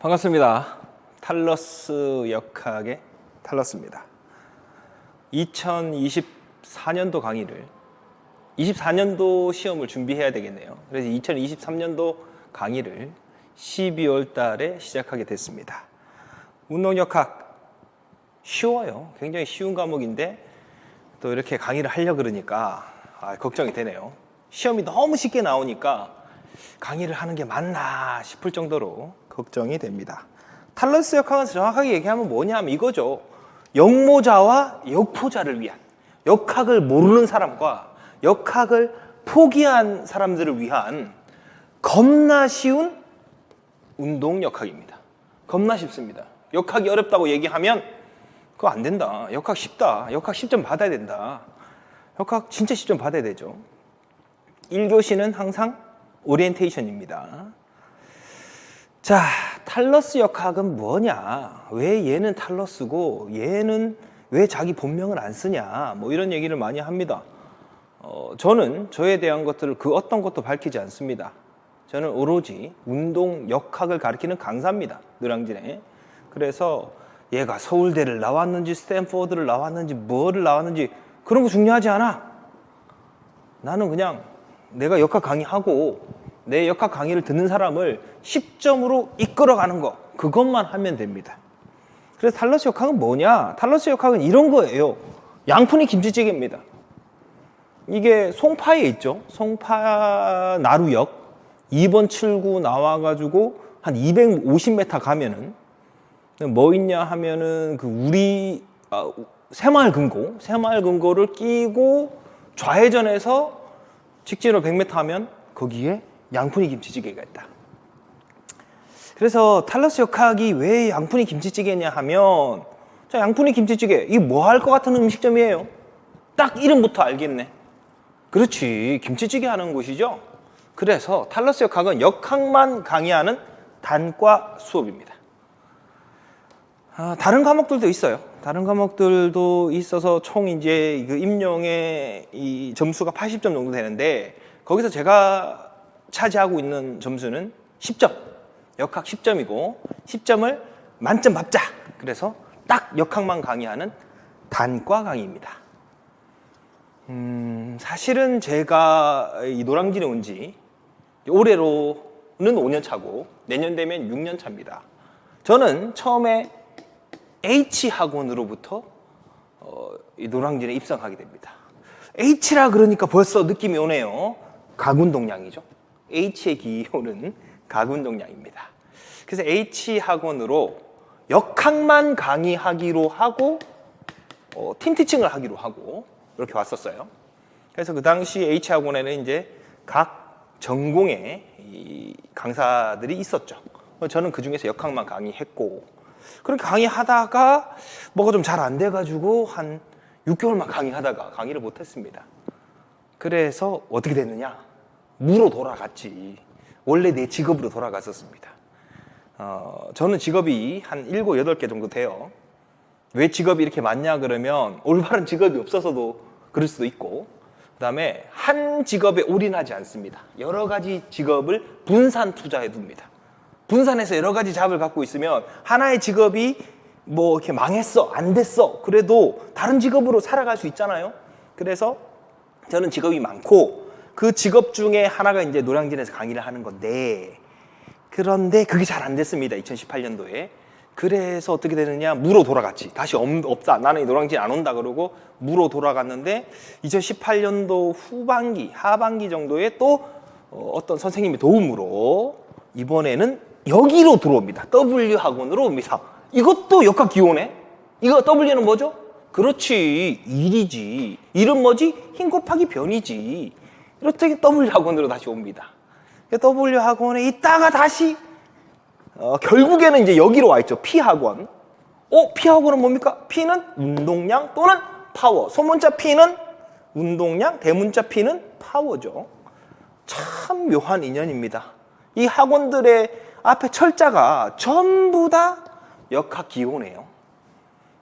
반갑습니다. 탈러스 역학의 탈러스입니다. 2024년도 강의를 24년도 시험을 준비해야 되겠네요. 그래서 2023년도 강의를 12월 달에 시작하게 됐습니다. 운동역학 쉬워요. 굉장히 쉬운 과목인데 또 이렇게 강의를 하려고 그러니까 걱정이 되네요. 시험이 너무 쉽게 나오니까 강의를 하는 게 맞나 싶을 정도로 걱정이 됩니다. 탈러스 역학은 정확하게 얘기하면 뭐냐면 이거죠. 역모자와 역포자를 위한, 역학을 모르는 사람과 역학을 포기한 사람들을 위한 겁나 쉬운 운동역학입니다. 겁나 쉽습니다. 역학이 어렵다고 얘기하면 그거 안 된다. 역학 쉽다. 역학 10점 받아야 된다. 역학 진짜 10점 받아야 되죠. 1교시는 항상 오리엔테이션입니다. 자, 탈러스 역학은 뭐냐? 왜 얘는 탈러스고 얘는 왜 자기 본명을 안 쓰냐? 뭐 이런 얘기를 많이 합니다. 저는 저에 대한 것들을 그 어떤 것도 밝히지 않습니다. 저는 오로지 운동 역학을 가르치는 강사입니다. 노량진에. 그래서 얘가 서울대를 나왔는지 스탠포드를 나왔는지 뭐를 나왔는지 그런 거 중요하지 않아. 나는 그냥 내가 역학 강의하고 내 역학 강의를 듣는 사람을 10점으로 이끌어가는 거, 그것만 하면 됩니다. 그래서 탈러스 역학은 뭐냐? 탈러스 역학은 이런 거예요. 양푼이 김치찌개입니다. 이게 송파에 있죠. 송파 나루역 2번 출구 나와가지고 한 250m 가면은 뭐 있냐 하면은 그 우리 새마을금고를 끼고 좌회전해서 직진으로 100m 하면 거기에 양푼이 김치찌개가 있다. 그래서 탈러스 역학이 왜 양푼이 김치찌개냐 하면, 자, 양푼이 김치찌개 이게 뭐 할 것 같은 음식점이에요? 딱 이름부터 알겠네. 그렇지, 김치찌개 하는 곳이죠. 그래서 탈러스 역학은 역학만 강의하는 단과 수업입니다. 다른 과목들도 있어요. 다른 과목들도 있어서 총 이제 그 임용의 이 점수가 80점 정도 되는데, 거기서 제가 차지하고 있는 점수는 10점. 역학 10점이고 10점을 만점 받자. 그래서 딱 역학만 강의하는 단과 강의입니다. 사실은 제가 이 노량진에 온 지 올해로는 5년 차고 내년 되면 6년 차입니다. 저는 처음에 H학원으로부터 이 노량진에 입성하게 됩니다. H라 그러니까 벌써 느낌이 오네요. 가군동량이죠. H의 기호는 가군동량입니다. 그래서 H학원으로 역학만 강의하기로 하고 팀티칭을 하기로 하고 이렇게 왔었어요. 그래서 그 당시 H학원에는 이제 각 전공의 이 강사들이 있었죠. 저는 그 중에서 역학만 강의했고, 그렇게 강의하다가 뭐가 좀 잘 안 돼가지고 한 6개월만 강의하다가 강의를 못했습니다. 그래서 어떻게 됐느냐? 무로 돌아갔지. 원래 내 직업으로 돌아갔었습니다. 저는 직업이 한 7, 8개 정도 돼요. 왜 직업이 이렇게 많냐 그러면 올바른 직업이 없어서도 그럴 수도 있고, 그 다음에 한 직업에 올인하지 않습니다. 여러 가지 직업을 분산 투자해 둡니다. 분산해서 여러 가지 잡을 갖고 있으면 하나의 직업이 뭐 이렇게 망했어, 안 됐어, 그래도 다른 직업으로 살아갈 수 있잖아요. 그래서 저는 직업이 많고 그 직업 중에 하나가 이제 노량진에서 강의를 하는 건데, 그런데 그게 잘 안 됐습니다. 2018년도에. 그래서 어떻게 되느냐, 무로 돌아갔지. 다시 없다. 나는 노량진 안 온다 그러고 무로 돌아갔는데 2018년도 후반기, 하반기 정도에 또 어떤 선생님의 도움으로 이번에는 여기로 들어옵니다. W학원으로 옵니다. 이것도 역학 기호네? 이거 W는 뭐죠? 그렇지, 1이지. 1은 뭐지? 힘 곱하기 변이지. 이렇게 W학원으로 다시 옵니다. W학원에 있다가 다시 결국에는 이제 여기로 와 있죠. P학원. P학원은 뭡니까? P는 운동량 또는 파워. 소문자 P는 운동량, 대문자 P는 파워죠. 참 묘한 인연입니다. 이 학원들의 앞에 철자가 전부 다 역학 기호네요.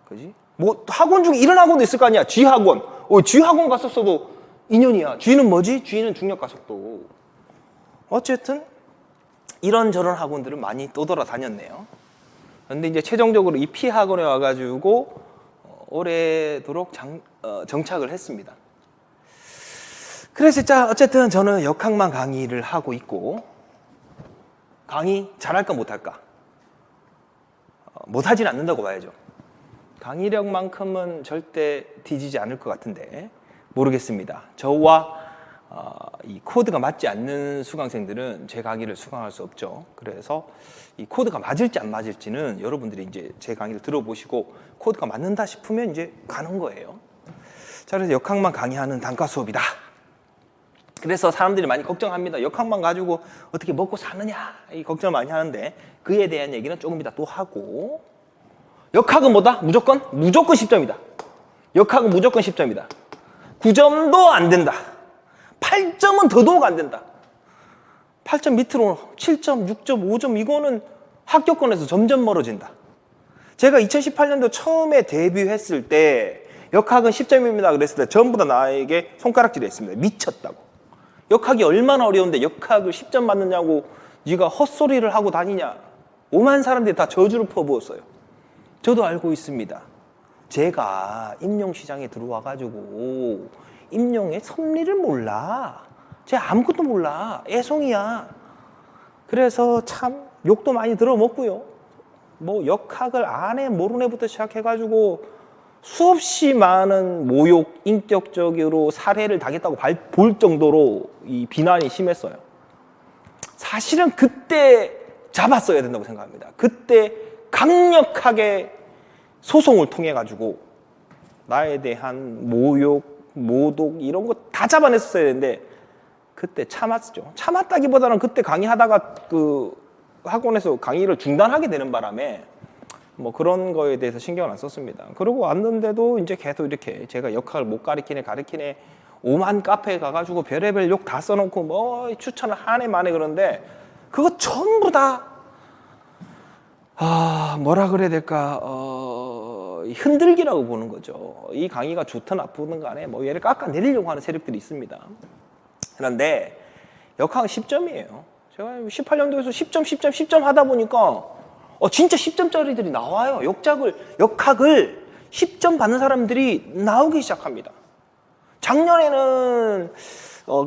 그지? 뭐 학원 중에 이런 학원도 있을 거 아니야. G학원. G학원 갔었어도 인연이야. G는 뭐지? G는 중력 가속도. 어쨌든 이런저런 학원들을 많이 떠돌아다녔네요. 그런데 이제 최종적으로 이 P학원에 와가지고 오래도록 정착을 했습니다. 그래서 진짜 어쨌든 저는 역학만 강의를 하고 있고, 강의 잘할까 못할까? 못하진 않는다고 봐야죠. 강의력만큼은 절대 뒤지지 않을 것 같은데 모르겠습니다. 저와 이 코드가 맞지 않는 수강생들은 제 강의를 수강할 수 없죠. 그래서 이 코드가 맞을지 안 맞을지는 여러분들이 이제 제 강의를 들어보시고 코드가 맞는다 싶으면 이제 가는 거예요. 자, 그래서 역학만 강의하는 단과 수업이다. 그래서 사람들이 많이 걱정합니다. 역학만 가지고 어떻게 먹고 사느냐, 이 걱정을 많이 하는데 그에 대한 얘기는 조금 이따 또 하고, 역학은 뭐다? 무조건 10점이다. 역학은 무조건 10점이다. 9점도 안 된다. 8점은 더더욱 안 된다. 8점 밑으로 7점, 6점, 5점 이거는 합격권에서 점점 멀어진다. 제가 2018년도 처음에 데뷔했을 때 역학은 10점입니다 그랬을 때 전부 다 나에게 손가락질을 했습니다. 미쳤다고. 역학이 얼마나 어려운데 역학을 10점 맞느냐고 네가 헛소리를 하고 다니냐. 오만 사람들이 다 저주를 퍼부었어요. 저도 알고 있습니다. 제가 임용시장에 들어와가지고 임용의 섭리를 몰라. 제가 아무것도 몰라. 애송이야. 그래서 참 욕도 많이 들어먹고요. 뭐 역학을 안 해 모르는 애부터 시작해가지고 수없이 많은 모욕, 인격적으로 살해를 당했다고 볼 정도로 이 비난이 심했어요. 사실은 그때 잡았어야 된다고 생각합니다. 그때 강력하게 소송을 통해 가지고 나에 대한 모욕, 모독 이런 거 다 잡아냈었어야 되는데 그때 참았죠. 참았다기보다는 그때 강의하다가 그 학원에서 강의를 중단하게 되는 바람에 뭐 그런 거에 대해서 신경을 안 썼습니다. 그러고 왔는데도 이제 계속 이렇게 제가 역학을 못 가르치네 오만 카페에 가가지고 별의별 욕 다 써놓고 뭐 추천을 하네 마네 그런데 그거 전부 다 뭐라 그래야 될까 흔들기라고 보는 거죠. 이 강의가 좋든 나쁘든 간에 뭐 얘를 깎아내리려고 하는 세력들이 있습니다. 그런데 역학은 10점이에요. 제가 18년도에서 10점 하다 보니까 진짜 10점짜리들이 나와요. 역학을 10점 받는 사람들이 나오기 시작합니다. 작년에는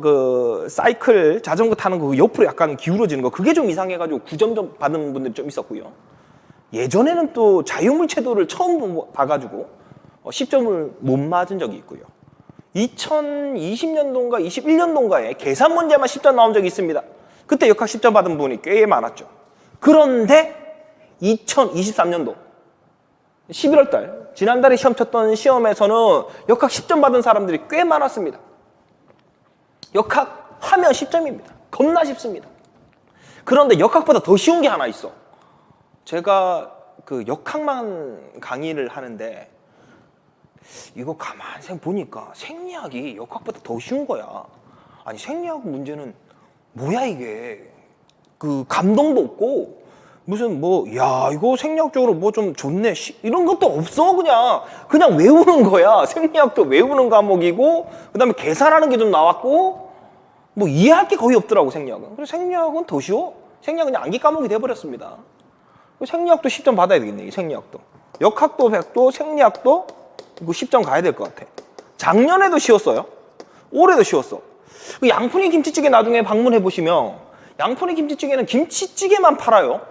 그 사이클 자전거 타는 거 옆으로 약간 기울어지는 거 그게 좀 이상해가지고 9점 좀 받은 분들이 좀 있었고요. 예전에는 또 자유물체도를 처음 봐가지고 10점을 못 맞은 적이 있고요. 2020년도인가 21년도인가에 계산 문제만 10점 나온 적이 있습니다. 그때 역학 10점 받은 분이 꽤 많았죠. 그런데 2023년도 11월 달 지난달에 시험 쳤던 시험에서는 역학 10점 받은 사람들이 꽤 많았습니다. 역학 하면 10점입니다. 겁나 쉽습니다. 그런데 역학보다 더 쉬운 게 하나 있어. 제가 그 역학만 강의를 하는데 이거 가만히 생각 보니까 생리학이 역학보다 더 쉬운 거야. 아니 생리학 문제는 뭐야 이게 그 감동도 없고 무슨 뭐 야 이거 생리학적으로 뭐 좀 좋네 이런 것도 없어. 그냥 외우는 거야. 생리학도 외우는 과목이고 그다음에 계산하는 게 좀 나왔고 뭐 이해할 게 거의 없더라고 생리학은. 그래서 생리학은 더 쉬워. 생리학은 그냥 암기 과목이 돼버렸습니다. 생리학도 10점 받아야 되겠네. 생리학도 역학도 100도 생리학도 이거 10점 가야 될 것 같아. 작년에도 쉬웠어요. 올해도 쉬웠어. 그 양푼이 김치찌개 나중에 방문해 보시면 양푼이 김치찌개는 김치찌개만 팔아요.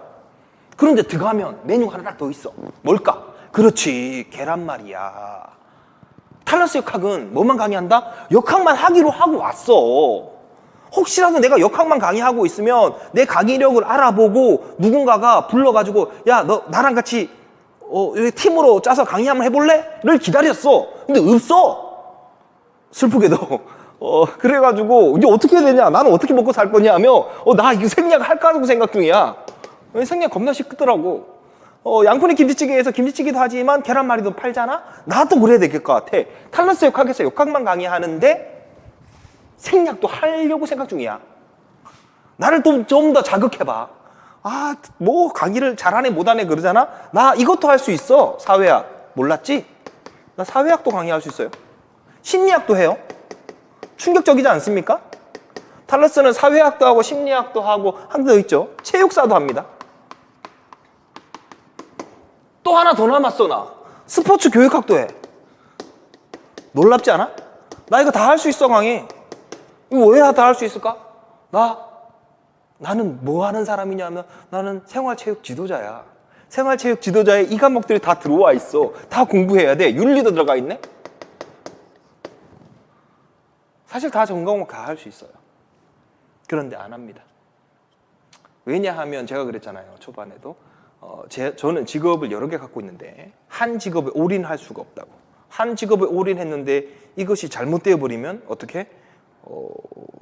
그런데 들어가면 메뉴가 하나 딱 더 있어. 뭘까? 그렇지, 계란말이야. 탈러스 역학은 뭐만 강의한다? 역학만 하기로 하고 왔어. 혹시라도 내가 역학만 강의하고 있으면 내 강의력을 알아보고 누군가가 불러가지고 야, 너 나랑 같이 팀으로 짜서 강의 한번 해볼래? 를 기다렸어. 근데 없어. 슬프게도. 그래가지고 이제 어떻게 해야 되냐? 나는 어떻게 먹고 살 거냐 하며 나 이거 생략 할까 하고 생각 중이야. 생략 겁나 쉽더라고. 양푼이 김치찌개에서 김치찌개도 하지만 계란말이도 팔잖아? 나도 그래야 될 것 같아. 탈러스 역학에서 역학만 강의하는데 생략도 하려고 생각 중이야. 나를 좀 더 자극해봐. 뭐 강의를 잘하네 못하네 그러잖아? 나 이것도 할 수 있어. 사회학. 몰랐지? 나 사회학도 강의할 수 있어요. 심리학도 해요. 충격적이지 않습니까? 탈러스는 사회학도 하고 심리학도 하고 한 개 더 있죠. 체육사도 합니다. 또 하나 더 남았어. 나 스포츠 교육학도 해. 놀랍지 않아? 나 이거 다 할 수 있어. 강의 이거 왜 다 할 수 있을까? 나는 뭐 하는 사람이냐면 나는 생활체육 지도자야. 생활체육 지도자에 이 과목들이 다 들어와 있어. 다 공부해야 돼. 윤리도 들어가 있네. 사실 다 전 과목 다 할 수 있어요. 그런데 안 합니다. 왜냐하면 제가 그랬잖아요. 초반에도 저는 직업을 여러 개 갖고 있는데 한 직업에 올인할 수가 없다고. 한 직업에 올인했는데 이것이 잘못되어 버리면 어떻게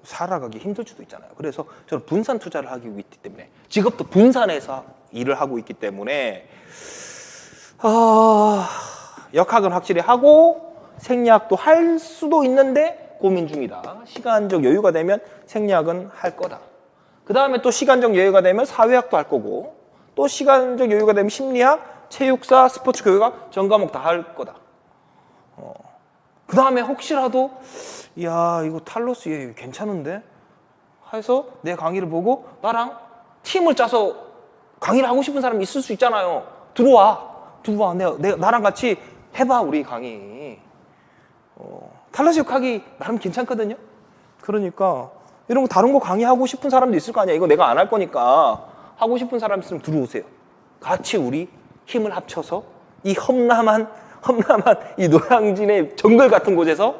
살아가기 힘들 수도 있잖아요. 그래서 저는 분산 투자를 하기 있기 때문에 직업도 분산해서 일을 하고 있기 때문에 역학은 확실히 하고 생리학도 할 수도 있는데 고민 중이다. 시간적 여유가 되면 생리학은 할 거다. 그 다음에 또 시간적 여유가 되면 사회학도 할 거고 또 시간적 여유가 되면 심리학, 체육사, 스포츠 교육학 전 과목 다 할 거다. 그 다음에 혹시라도 야 이거 탈러스 얘 괜찮은데? 해서 내 강의를 보고 나랑 팀을 짜서 강의를 하고 싶은 사람이 있을 수 있잖아요. 들어와. 나랑 같이 해봐 우리 강의. 탈러스 역학이 나름 괜찮거든요. 그러니까 이런 거 다른 거 강의하고 싶은 사람도 있을 거 아니야. 이거 내가 안 할 거니까 하고 싶은 사람 있으면 들어오세요. 같이 우리 힘을 합쳐서 이 험난한 이 노량진의 정글 같은 곳에서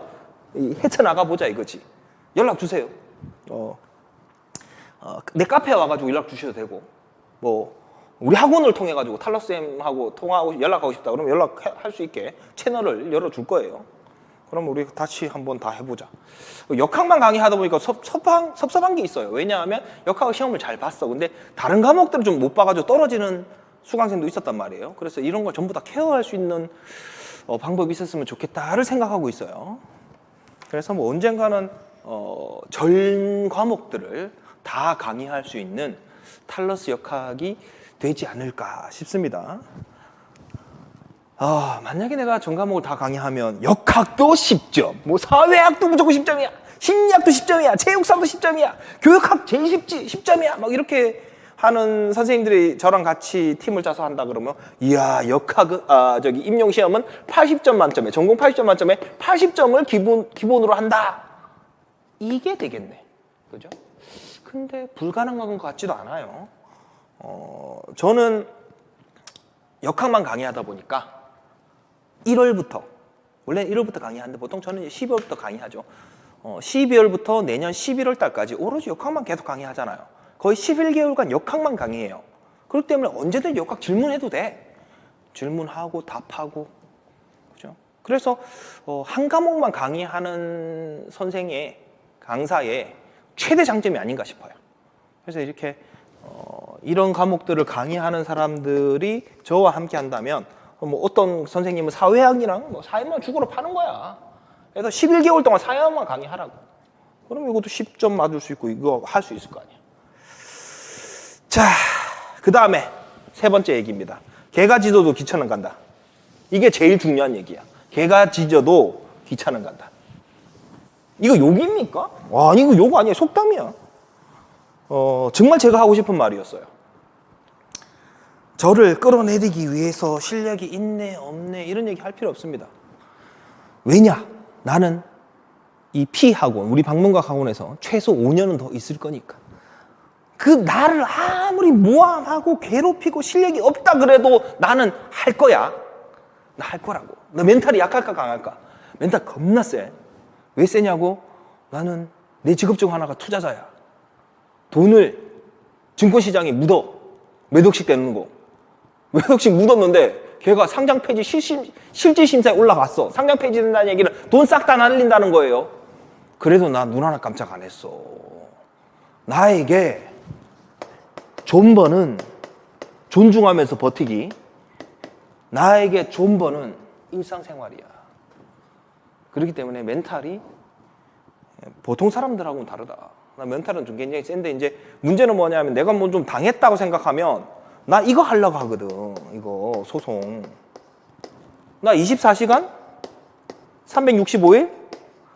헤쳐나가 보자 이거지. 연락 주세요. 내 카페에 와가지고 연락 주셔도 되고 뭐 우리 학원을 통해 가지고 탈러스쌤하고 통화하고 연락하고 싶다 그러면 연락할 수 있게 채널을 열어줄 거예요. 그럼 우리 다시 한번 다 해보자. 역학만 강의하다 보니까 섭섭한 게 있어요. 왜냐하면 역학 시험을 잘 봤어. 근데 다른 과목들은 좀 못 봐가지고 떨어지는 수강생도 있었단 말이에요. 그래서 이런 걸 전부 다 케어할 수 있는 방법이 있었으면 좋겠다를 생각하고 있어요. 그래서 뭐 언젠가는 전 과목들을 다 강의할 수 있는 탈러스 역학이 되지 않을까 싶습니다. 만약에 내가 전 과목을 다 강의하면 역학도 10점, 뭐 사회학도 무조건 10점이야, 심리학도 10점이야, 체육사도 10점이야, 교육학 제일 쉽지 10점이야, 막 이렇게 하는 선생님들이 저랑 같이 팀을 짜서 한다 그러면 이야 역학은 임용 시험은 80점 만점에 전공 80점 만점에 80점을 기본으로 한다. 이게 되겠네, 그죠? 근데 불가능한 것 같지도 않아요. 저는 역학만 강의하다 보니까 1월부터 원래는 1월부터 강의하는데 보통 저는 12월부터 강의하죠. 12월부터 내년 11월 달까지 오로지 역학만 계속 강의하잖아요. 거의 11개월간 역학만 강의해요. 그렇기 때문에 언제든 역학 질문해도 돼. 질문하고 답하고, 그죠? 그래서 한 과목만 강의하는 강사의 최대 장점이 아닌가 싶어요. 그래서 이렇게 이런 과목들을 강의하는 사람들이 저와 함께 한다면 뭐 어떤 선생님은 사회학이랑 뭐 사회만 죽으러 파는 거야. 그래서 11개월 동안 사회학만 강의하라고. 그럼 이것도 10점 맞을 수 있고 이거 할 수 있을 거 아니야. 자, 그 다음에 세 번째 얘기입니다. 개가 짖어도 기차는 간다. 이게 제일 중요한 얘기야. 개가 짖어도 기차는 간다. 이거 욕입니까? 와, 이거 욕 아니에요. 속담이야. 정말 제가 하고 싶은 말이었어요. 저를 끌어내리기 위해서 실력이 있네 없네 이런 얘기 할 필요 없습니다. 왜냐? 나는 이 P학원, 우리 박문각 학원에서 최소 5년은 더 있을 거니까. 그 나를 아무리 모함하고 괴롭히고 실력이 없다 그래도 나는 할 거야. 나 할 거라고. 나 멘탈이 약할까 강할까? 멘탈 겁나 세. 왜 세냐고? 나는 내 직업 중 하나가 투자자야. 돈을 증권시장에 묻어. 몇 억씩 되는 거. 몇 억씩 묻었는데 걔가 상장 폐지 실질 심사에 올라갔어. 상장 폐지 된다는 얘기는 돈 싹 다 날린다는 거예요. 그래도 나 눈 하나 깜짝 안 했어. 나에게 존버는 존중하면서 버티기. 나에게 존버는 일상생활이야. 그렇기 때문에 멘탈이 보통 사람들하고는 다르다. 나 멘탈은 좀 굉장히 센데 이제 문제는 뭐냐면 내가 뭐 좀 당했다고 생각하면 나 이거 하려고 하거든. 이거 소송. 나 24시간 365일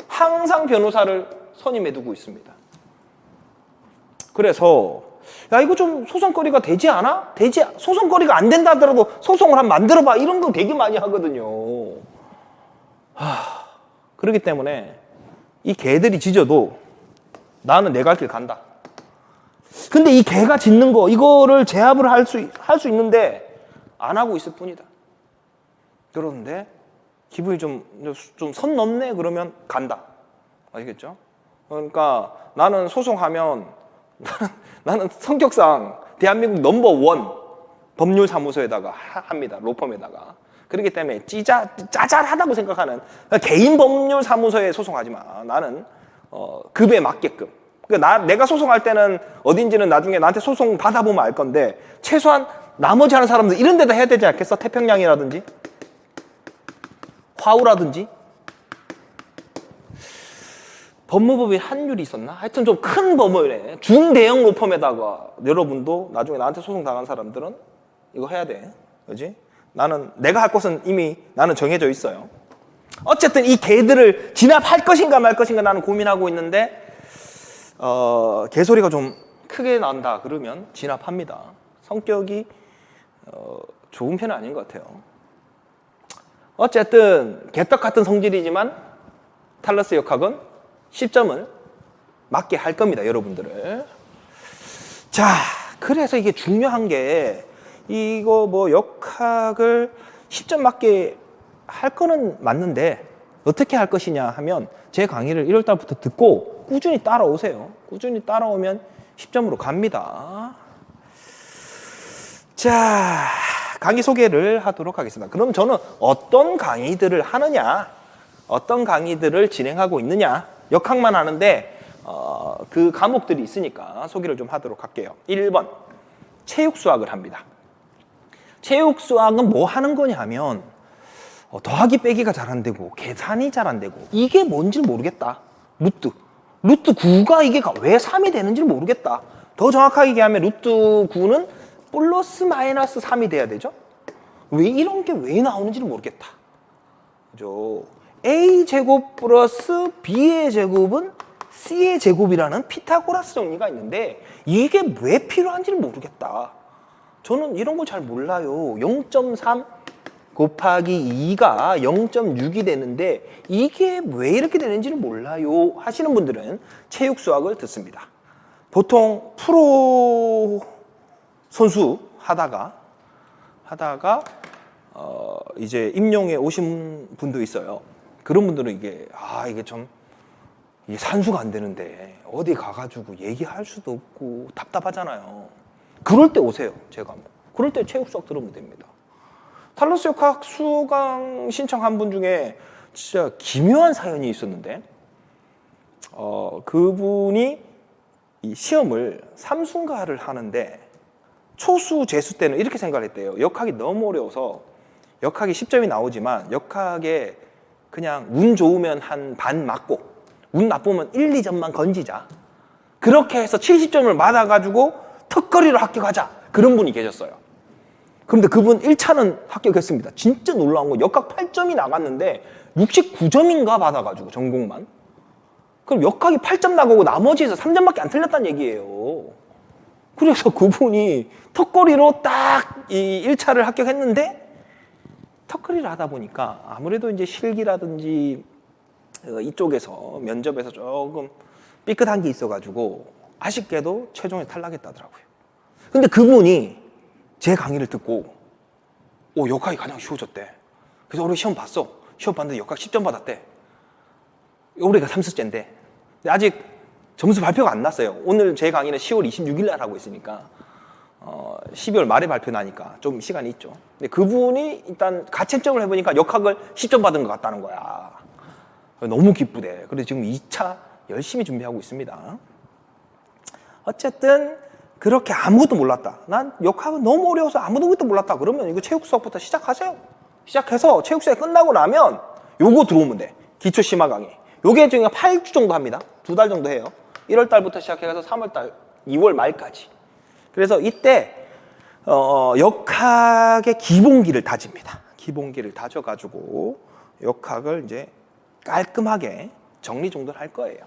항상 변호사를 선임해 두고 있습니다. 그래서 야 이거 좀 소송거리가 되지 않아? 소송거리가 안 된다 하더라도 소송을 한번 만들어봐 이런 거 되게 많이 하거든요. 그렇기 때문에 이 개들이 짖어도 나는 내 갈 길 간다. 근데 이 개가 짖는 거 이거를 제압을 할 수 있는데 안 하고 있을 뿐이다. 그러는데 기분이 좀 선 넘네 그러면 간다. 아시겠죠? 그러니까 나는 소송하면 나는 성격상 대한민국 넘버원 법률사무소에다가 합니다. 로펌에다가. 그렇기 때문에 짜잘하다고 생각하는 개인 법률사무소에 소송하지 마. 나는 급에 맞게끔. 그러니까 내가 소송할 때는 어딘지는 나중에 나한테 소송 받아보면 알 건데 최소한 나머지 하는 사람들 이런 데다 해야 되지 않겠어? 태평양이라든지 화우라든지 법무법에 한율이 있었나? 하여튼 좀 큰 법원에 중대형 로펌에다가 여러분도 나중에 나한테 소송 당한 사람들은 이거 해야 돼. 그지? 내가 할 것은 이미 나는 정해져 있어요. 어쨌든 이 개들을 진압할 것인가 말 것인가 나는 고민하고 있는데 개소리가 좀 크게 난다 그러면 진압합니다. 성격이 좋은 편은 아닌 것 같아요. 어쨌든 개떡 같은 성질이지만 탈러스 역학은 10점을 맞게 할 겁니다. 여러분들을. 자, 그래서 이게 중요한 게 이거 뭐 역학을 10점 맞게 할 거는 맞는데 어떻게 할 것이냐 하면 제 강의를 1월 달부터 듣고 꾸준히 따라오세요. 꾸준히 따라오면 10점으로 갑니다. 자, 강의 소개를 하도록 하겠습니다. 그럼 저는 어떤 강의들을 하느냐, 어떤 강의들을 진행하고 있느냐, 역학만 하는데 그 과목들이 있으니까 소개를 좀 하도록 할게요. 1번, 체육수학을 합니다. 체육수학은 뭐 하는 거냐 하면 더하기 빼기가 잘 안 되고 계산이 잘 안 되고 이게 뭔지 모르겠다. 루트 9가 이게 왜 3이 되는지 모르겠다. 더 정확하게 얘기하면 루트 9는 플러스 마이너스 3이 돼야 되죠. 왜 이런 게 왜 나오는지를 모르겠다. 그죠? A제곱 플러스 B의 제곱은 C의 제곱이라는 피타고라스 정리가 있는데 이게 왜 필요한지를 모르겠다. 저는 이런 거 잘 몰라요. 0.3 곱하기 2가 0.6이 되는데 이게 왜 이렇게 되는지를 몰라요 하시는 분들은 체육수학을 듣습니다. 보통 프로 선수 하다가 이제 임용에 오신 분도 있어요. 그런 분들은 이게 이게 산수가 안 되는데 어디 가가지고 얘기할 수도 없고 답답하잖아요. 그럴 때 오세요. 제가 그럴 때 체육수학 들으면 됩니다. 탈러스 역학 수강 신청한 분 중에 진짜 기묘한 사연이 있었는데 그분이 이 시험을 삼순가를 하는데 초수 재수 때는 이렇게 생각을 했대요. 역학이 너무 어려워서 역학이 10점이 나오지만 역학에 그냥 운 좋으면 한 반 맞고 운 나쁘면 1, 2점만 건지자. 그렇게 해서 70점을 맞아가지고 턱걸이로 합격하자. 그런 분이 계셨어요. 그런데 그분 1차는 합격했습니다. 진짜 놀라운 거 역학 8점이 나갔는데 69점인가 받아가지고 전공만. 그럼 역학이 8점 나가고 나머지에서 3점밖에 안 틀렸다는 얘기예요. 그래서 그분이 턱걸이로 딱 이 1차를 합격했는데 턱걸이를 하다 보니까 아무래도 이제 실기라든지 이쪽에서 면접에서 조금 삐끗한 게 있어가지고 아쉽게도 최종에 탈락했다더라고요. 근데 그분이 제 강의를 듣고 역학이 가장 쉬워졌대. 그래서 올해 시험 봤어. 시험 봤는데 역학 10점 받았대. 올해가 3수째인데 근데 아직 점수 발표가 안 났어요. 오늘 제 강의는 10월 26일 날 하고 있으니까 12월 말에 발표 나니까 좀 시간이 있죠. 근데 그분이 일단 가채점을 해보니까 역학을 10점 받은 것 같다는 거야. 너무 기쁘대. 그래서 지금 2차 열심히 준비하고 있습니다. 어쨌든 그렇게 아무것도 몰랐다. 난 역학은 너무 어려워서 아무것도 몰랐다. 그러면 이거 체육 수업부터 시작하세요. 시작해서 체육 수업이 끝나고 나면 요거 들어오면 돼. 기초 심화 강의. 요게 지금 8주 정도 합니다. 2달 정도 해요. 1월 달부터 시작해서 3월 달, 2월 말까지. 그래서 이때 역학의 기본기를 다집니다. 기본기를 다져가지고 역학을 이제 깔끔하게 정리정돈할 거예요.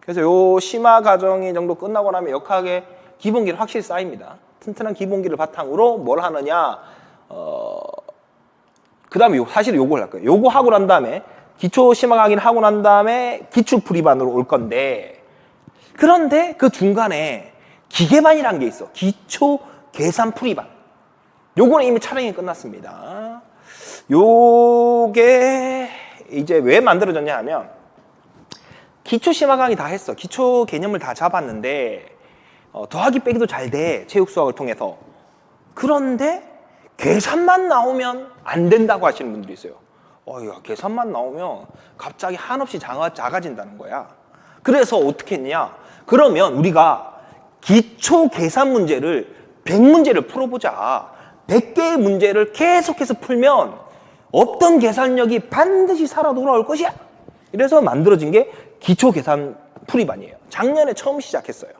그래서 요 심화 과정이 정도 끝나고 나면 역학의 기본기를 확실히 쌓입니다. 튼튼한 기본기를 바탕으로 뭘 하느냐, 그 다음에 사실 요걸 할 거예요. 요거 하고 난 다음에 기초 심화 강의를 하고 난 다음에 기출 풀이반으로 올 건데, 그런데 그 중간에 기계반이라는 게 있어. 기초 계산 풀이반. 요거는 이미 촬영이 끝났습니다. 요게 이제 왜 만들어졌냐 하면, 기초 심화 강의 다 했어. 기초 개념을 다 잡았는데 더하기 빼기도 잘 돼. 체육 수학을 통해서. 그런데 계산만 나오면 안 된다고 하시는 분들이 있어요. 야, 계산만 나오면 갑자기 한없이 작아진다는 거야. 그래서 어떻게 했냐? 그러면 우리가 기초 계산 문제를 100문제를 풀어보자. 100개의 문제를 계속해서 풀면 어떤 계산력이 반드시 살아 돌아올 것이야. 이래서 만들어진 게 기초 계산 풀이반이에요. 작년에 처음 시작했어요.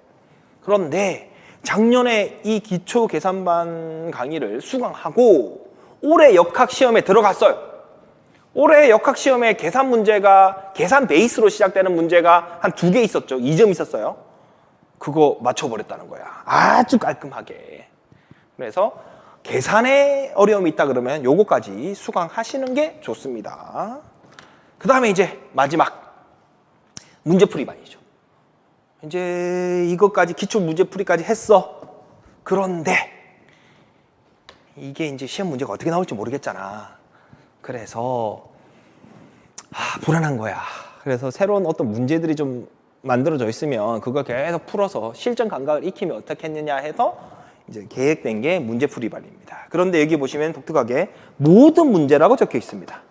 그런데 작년에 이 기초 계산반 강의를 수강하고 올해 역학 시험에 들어갔어요. 올해 역학 시험에 계산 문제가, 계산 베이스로 시작되는 문제가 한 2개 있었죠. 2점 있었어요. 그거 맞춰버렸다는 거야. 아주 깔끔하게. 그래서 계산에 어려움이 있다 그러면 요거까지 수강하시는 게 좋습니다. 그 다음에 이제 마지막 문제풀이반이죠. 이제 이것까지 기초 문제풀이까지 했어. 그런데 이게 이제 시험 문제가 어떻게 나올지 모르겠잖아. 그래서 불안한 거야. 그래서 새로운 어떤 문제들이 좀 만들어져 있으면 그걸 계속 풀어서 실전 감각을 익히면 어떻겠느냐 해서 이제 계획된 게 문제풀이반입니다. 그런데 여기 보시면 독특하게 모든 문제라고 적혀 있습니다.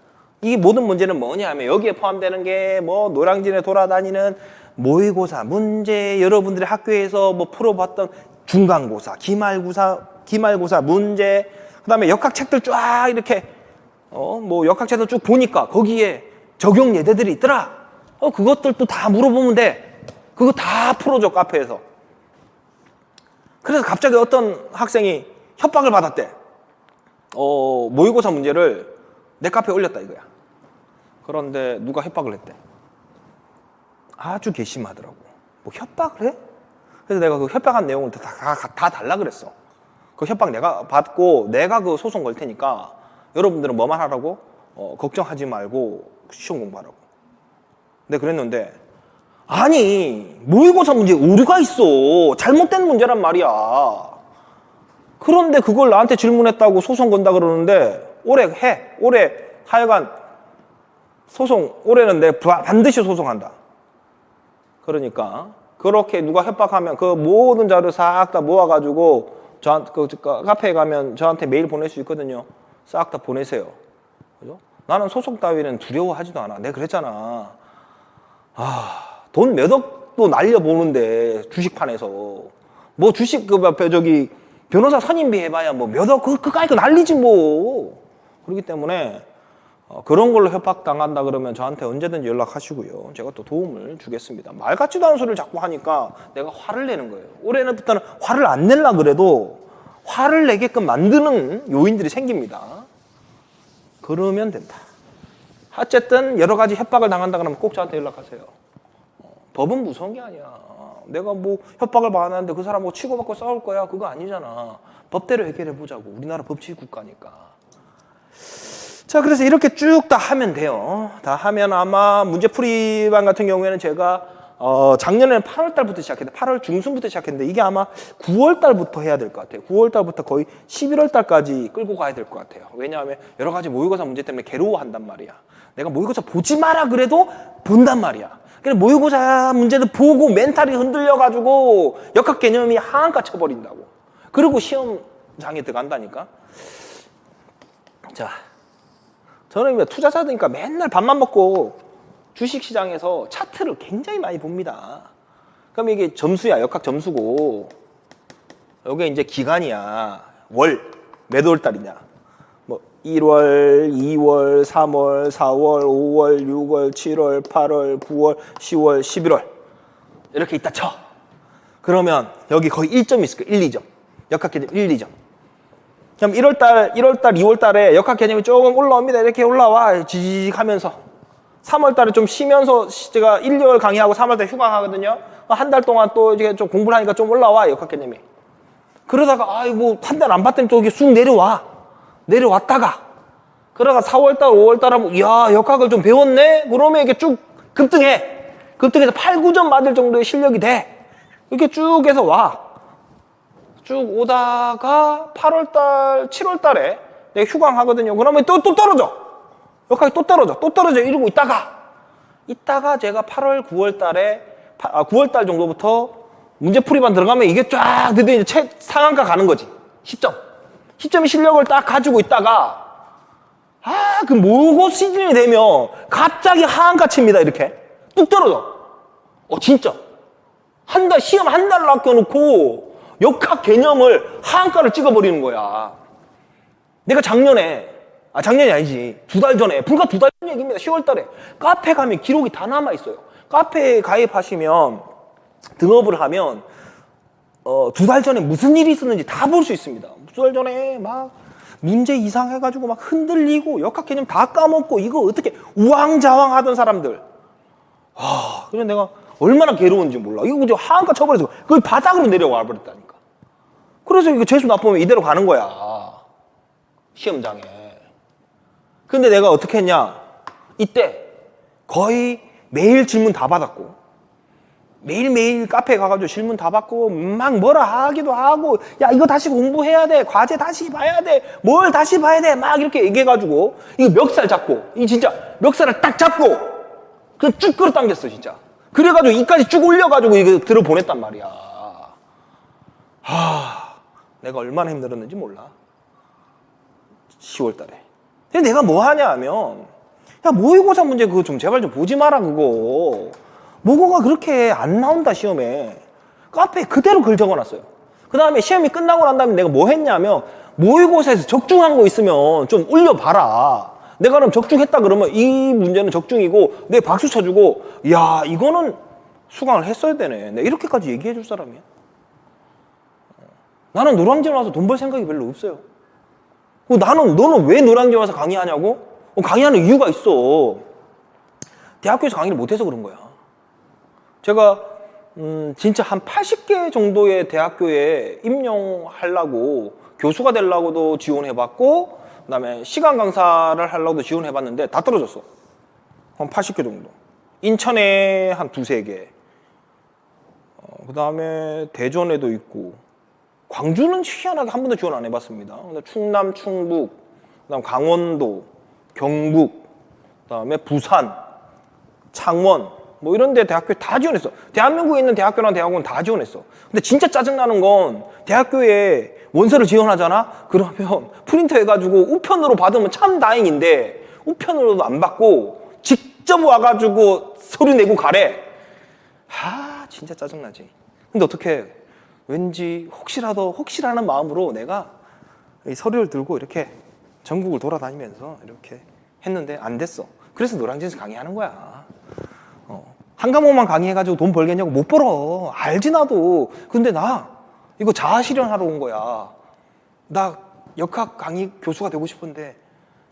이 모든 문제는 뭐냐 하면 여기에 포함되는 게 뭐 노량진에 돌아다니는 모의고사 문제, 여러분들이 학교에서 뭐 풀어봤던 중간고사, 기말고사 문제, 그 다음에 역학책들 쫙 이렇게 뭐 역학책들 쭉 보니까 거기에 적용 예제들이 있더라. 그것들도 다 물어보면 돼. 그거 다 풀어줘, 카페에서. 그래서 갑자기 어떤 학생이 협박을 받았대. 모의고사 문제를 내 카페에 올렸다 이거야. 그런데 누가 협박을 했대. 아주 괘씸하더라고. 뭐 협박을 해? 그래서 내가 그 협박한 내용을 다 달라 그랬어. 그 협박 내가 받고 내가 그 소송 걸 테니까 여러분들은 뭐만 하라고? 걱정하지 말고 시험 공부하라고. 내가 그랬는데, 아니 모의고사 문제에 오류가 있어. 잘못된 문제란 말이야. 그런데 그걸 나한테 질문했다고 소송 건다 그러는데 올해 해. 올해 하여간 소송, 올해는 내가 반드시 소송한다. 그러니까 그렇게 누가 협박하면 그 모든 자료 싹 다 모아가지고 그 카페에 가면 저한테 메일 보낼 수 있거든요. 싹 다 보내세요. 그죠? 나는 소송 따위는 두려워하지도 않아. 내가 그랬잖아. 돈 몇 억도 날려보는데 주식판에서 뭐 주식 저기 변호사 선임비 해봐야 뭐 몇 억 그까이 난리지 뭐. 그렇기 때문에 그런 걸로 협박당한다 그러면 저한테 언제든지 연락하시고요. 제가 또 도움을 주겠습니다. 말 같지도 않은 소리를 자꾸 하니까 내가 화를 내는 거예요. 올해부터는 화를 안 내려고 그래도 화를 내게끔 만드는 요인들이 생깁니다. 그러면 된다. 어쨌든 여러 가지 협박을 당한다 그러면 꼭 저한테 연락하세요. 법은 무서운 게 아니야. 내가 뭐 협박을 받았는데 그 사람하고 치고받고 싸울 거야. 그거 아니잖아. 법대로 해결해 보자고. 우리나라 법치주의 국가니까. 자, 그래서 이렇게 쭉 다 하면 돼요. 다 하면 아마 문제풀이반 같은 경우에는 제가 작년에는 8월 달부터 시작했는데 8월 중순부터 시작했는데 이게 아마 9월 달부터 해야 될 것 같아요. 9월 달부터 거의 11월 달까지 끌고 가야 될 것 같아요. 왜냐하면 여러 가지 모의고사 문제 때문에 괴로워한단 말이야. 내가 모의고사 보지 마라 그래도 본단 말이야. 그래서 모의고사 문제를 보고 멘탈이 흔들려가지고 역학 개념이 하한가 쳐버린다고. 그리고 시험장에 들어간다니까. 자, 저는 투자자니까 맨날 밥만 먹고 주식시장에서 차트를 굉장히 많이 봅니다. 그럼 이게 점수야, 역학 점수고, 이게 이제 기간이야. 몇 월 달이냐. 뭐 1월, 2월, 3월, 4월, 5월, 6월, 7월, 8월, 9월, 10월, 11월 이렇게 있다 쳐. 그러면 여기 거의 1점 있을 거야. 1, 2점. 역학 개념 1, 2점. 그럼 1월달, 2월달에 역학 개념이 조금 올라옵니다. 이렇게 올라와. 지직 하면서 3월 달에 좀 쉬면서 제가 1, 2월 강의하고 3월 달에 휴강 하거든요. 한 달 동안 또 이제 좀 공부를 하니까 좀 올라와, 역학 개념이. 그러다가, 아이고, 한 달 안 봤더니 또 이게 쑥 내려와. 내려왔다가. 그러다가 4월 달, 5월 달 하면, 야, 역학을 좀 배웠네? 그러면 이게 쭉 급등해. 급등해서 8, 9점 맞을 정도의 실력이 돼. 이렇게 쭉 해서 와. 쭉 오다가 8월 달, 7월 달에 내가 휴강 하거든요. 그러면 또 떨어져. 역학이 또 떨어져. 이러고 있다가 제가 8월, 9월 달에, 9월 달 정도부터 문제풀이반 들어가면 이게 쫙 드디어 이제 상한가 가는 거지. 10점. 10점의 실력을 딱 가지고 있다가, 그 모고 시즌이 되면 갑자기 하한가 칩니다, 이렇게. 뚝 떨어져. 진짜. 시험 한 달을 아껴놓고 역학 개념을 하한가를 찍어버리는 거야. 내가 작년이 아니지. 2달 전에, 불과 2달 전 얘기입니다. 10월 달에. 카페 가면 기록이 다 남아있어요. 카페에 가입하시면, 등업을 하면, 2달 전에 무슨 일이 있었는지 다 볼 수 있습니다. 2달 전에 막 문제 이상해가지고 막 흔들리고, 역학 개념 다 까먹고, 이거 어떻게 우왕좌왕 하던 사람들. 그래서 내가 얼마나 괴로운지 몰라. 이거 그저 하한가 쳐버려서 거의 바닥으로 내려와 버렸다니까. 그래서 이거 재수 나쁘면 이대로 가는 거야. 시험장에. 근데 내가 어떻게 했냐? 이때 거의 매일 질문 다 받았고, 매일매일 카페에 가가지고 질문 다 받고, 막 뭐라 하기도 하고, 야, 이거 다시 공부해야 돼. 과제 다시 봐야 돼. 뭘 다시 봐야 돼. 막 이렇게 얘기해가지고, 이거 멱살 잡고, 이 진짜 멱살을 딱 잡고, 그냥 쭉 끌어당겼어, 진짜. 그래가지고 이까지 쭉 올려가지고 이거 들어보냈단 말이야. 내가 얼마나 힘들었는지 몰라. 10월 달에. 근데 내가 뭐 하냐 하면, 야, 모의고사 문제 그거 좀 제발 좀 보지 마라, 그거. 모고가 그렇게 안 나온다, 시험에. 카페에 그대로 글 적어놨어요. 그 다음에 시험이 끝나고 난 다음에 내가 뭐 했냐면, 모의고사에서 적중한 거 있으면 좀 올려봐라. 내가 그럼 적중했다 그러면 이 문제는 적중이고, 내 박수 쳐주고, 야, 이거는 수강을 했어야 되네. 내가 이렇게까지 얘기해 줄 사람이야. 나는 노량진 와서 돈 벌 생각이 별로 없어요. 너는 왜 노량진 와서 강의하냐고? 강의하는 이유가 있어. 대학교에서 강의를 못해서 그런 거야. 제가 진짜 한 80개 정도의 대학교에 임용하려고, 교수가 되려고도 지원해봤고, 그 다음에 시간 강사를 하려고도 지원해봤는데 다 떨어졌어. 한 80개 정도. 인천에 한 2-3개. 그 다음에 대전에도 있고, 광주는 희한하게 한 번도 지원 안 해봤습니다. 충남, 충북, 그 다음 강원도, 경북, 그 다음에 부산, 창원, 뭐 이런 데 대학교에 다 지원했어. 대한민국에 있는 대학교나 대학원 다 지원했어. 근데 진짜 짜증나는 건 대학교에 원서를 지원하잖아? 그러면 프린터 해가지고 우편으로 받으면 참 다행인데 우편으로도 안 받고 직접 와가지고 서류 내고 가래. 진짜 짜증나지. 근데 어떻게 왠지 혹시라는 마음으로 내가 이 서류를 들고 이렇게 전국을 돌아다니면서 이렇게 했는데 안 됐어. 그래서 노량진에서 강의하는 거야. 한 과목만 강의해가지고 돈 벌겠냐고. 못 벌어. 알지 나도. 근데 나 이거 자아실현하러 온 거야. 나 역학 강의 교수가 되고 싶은데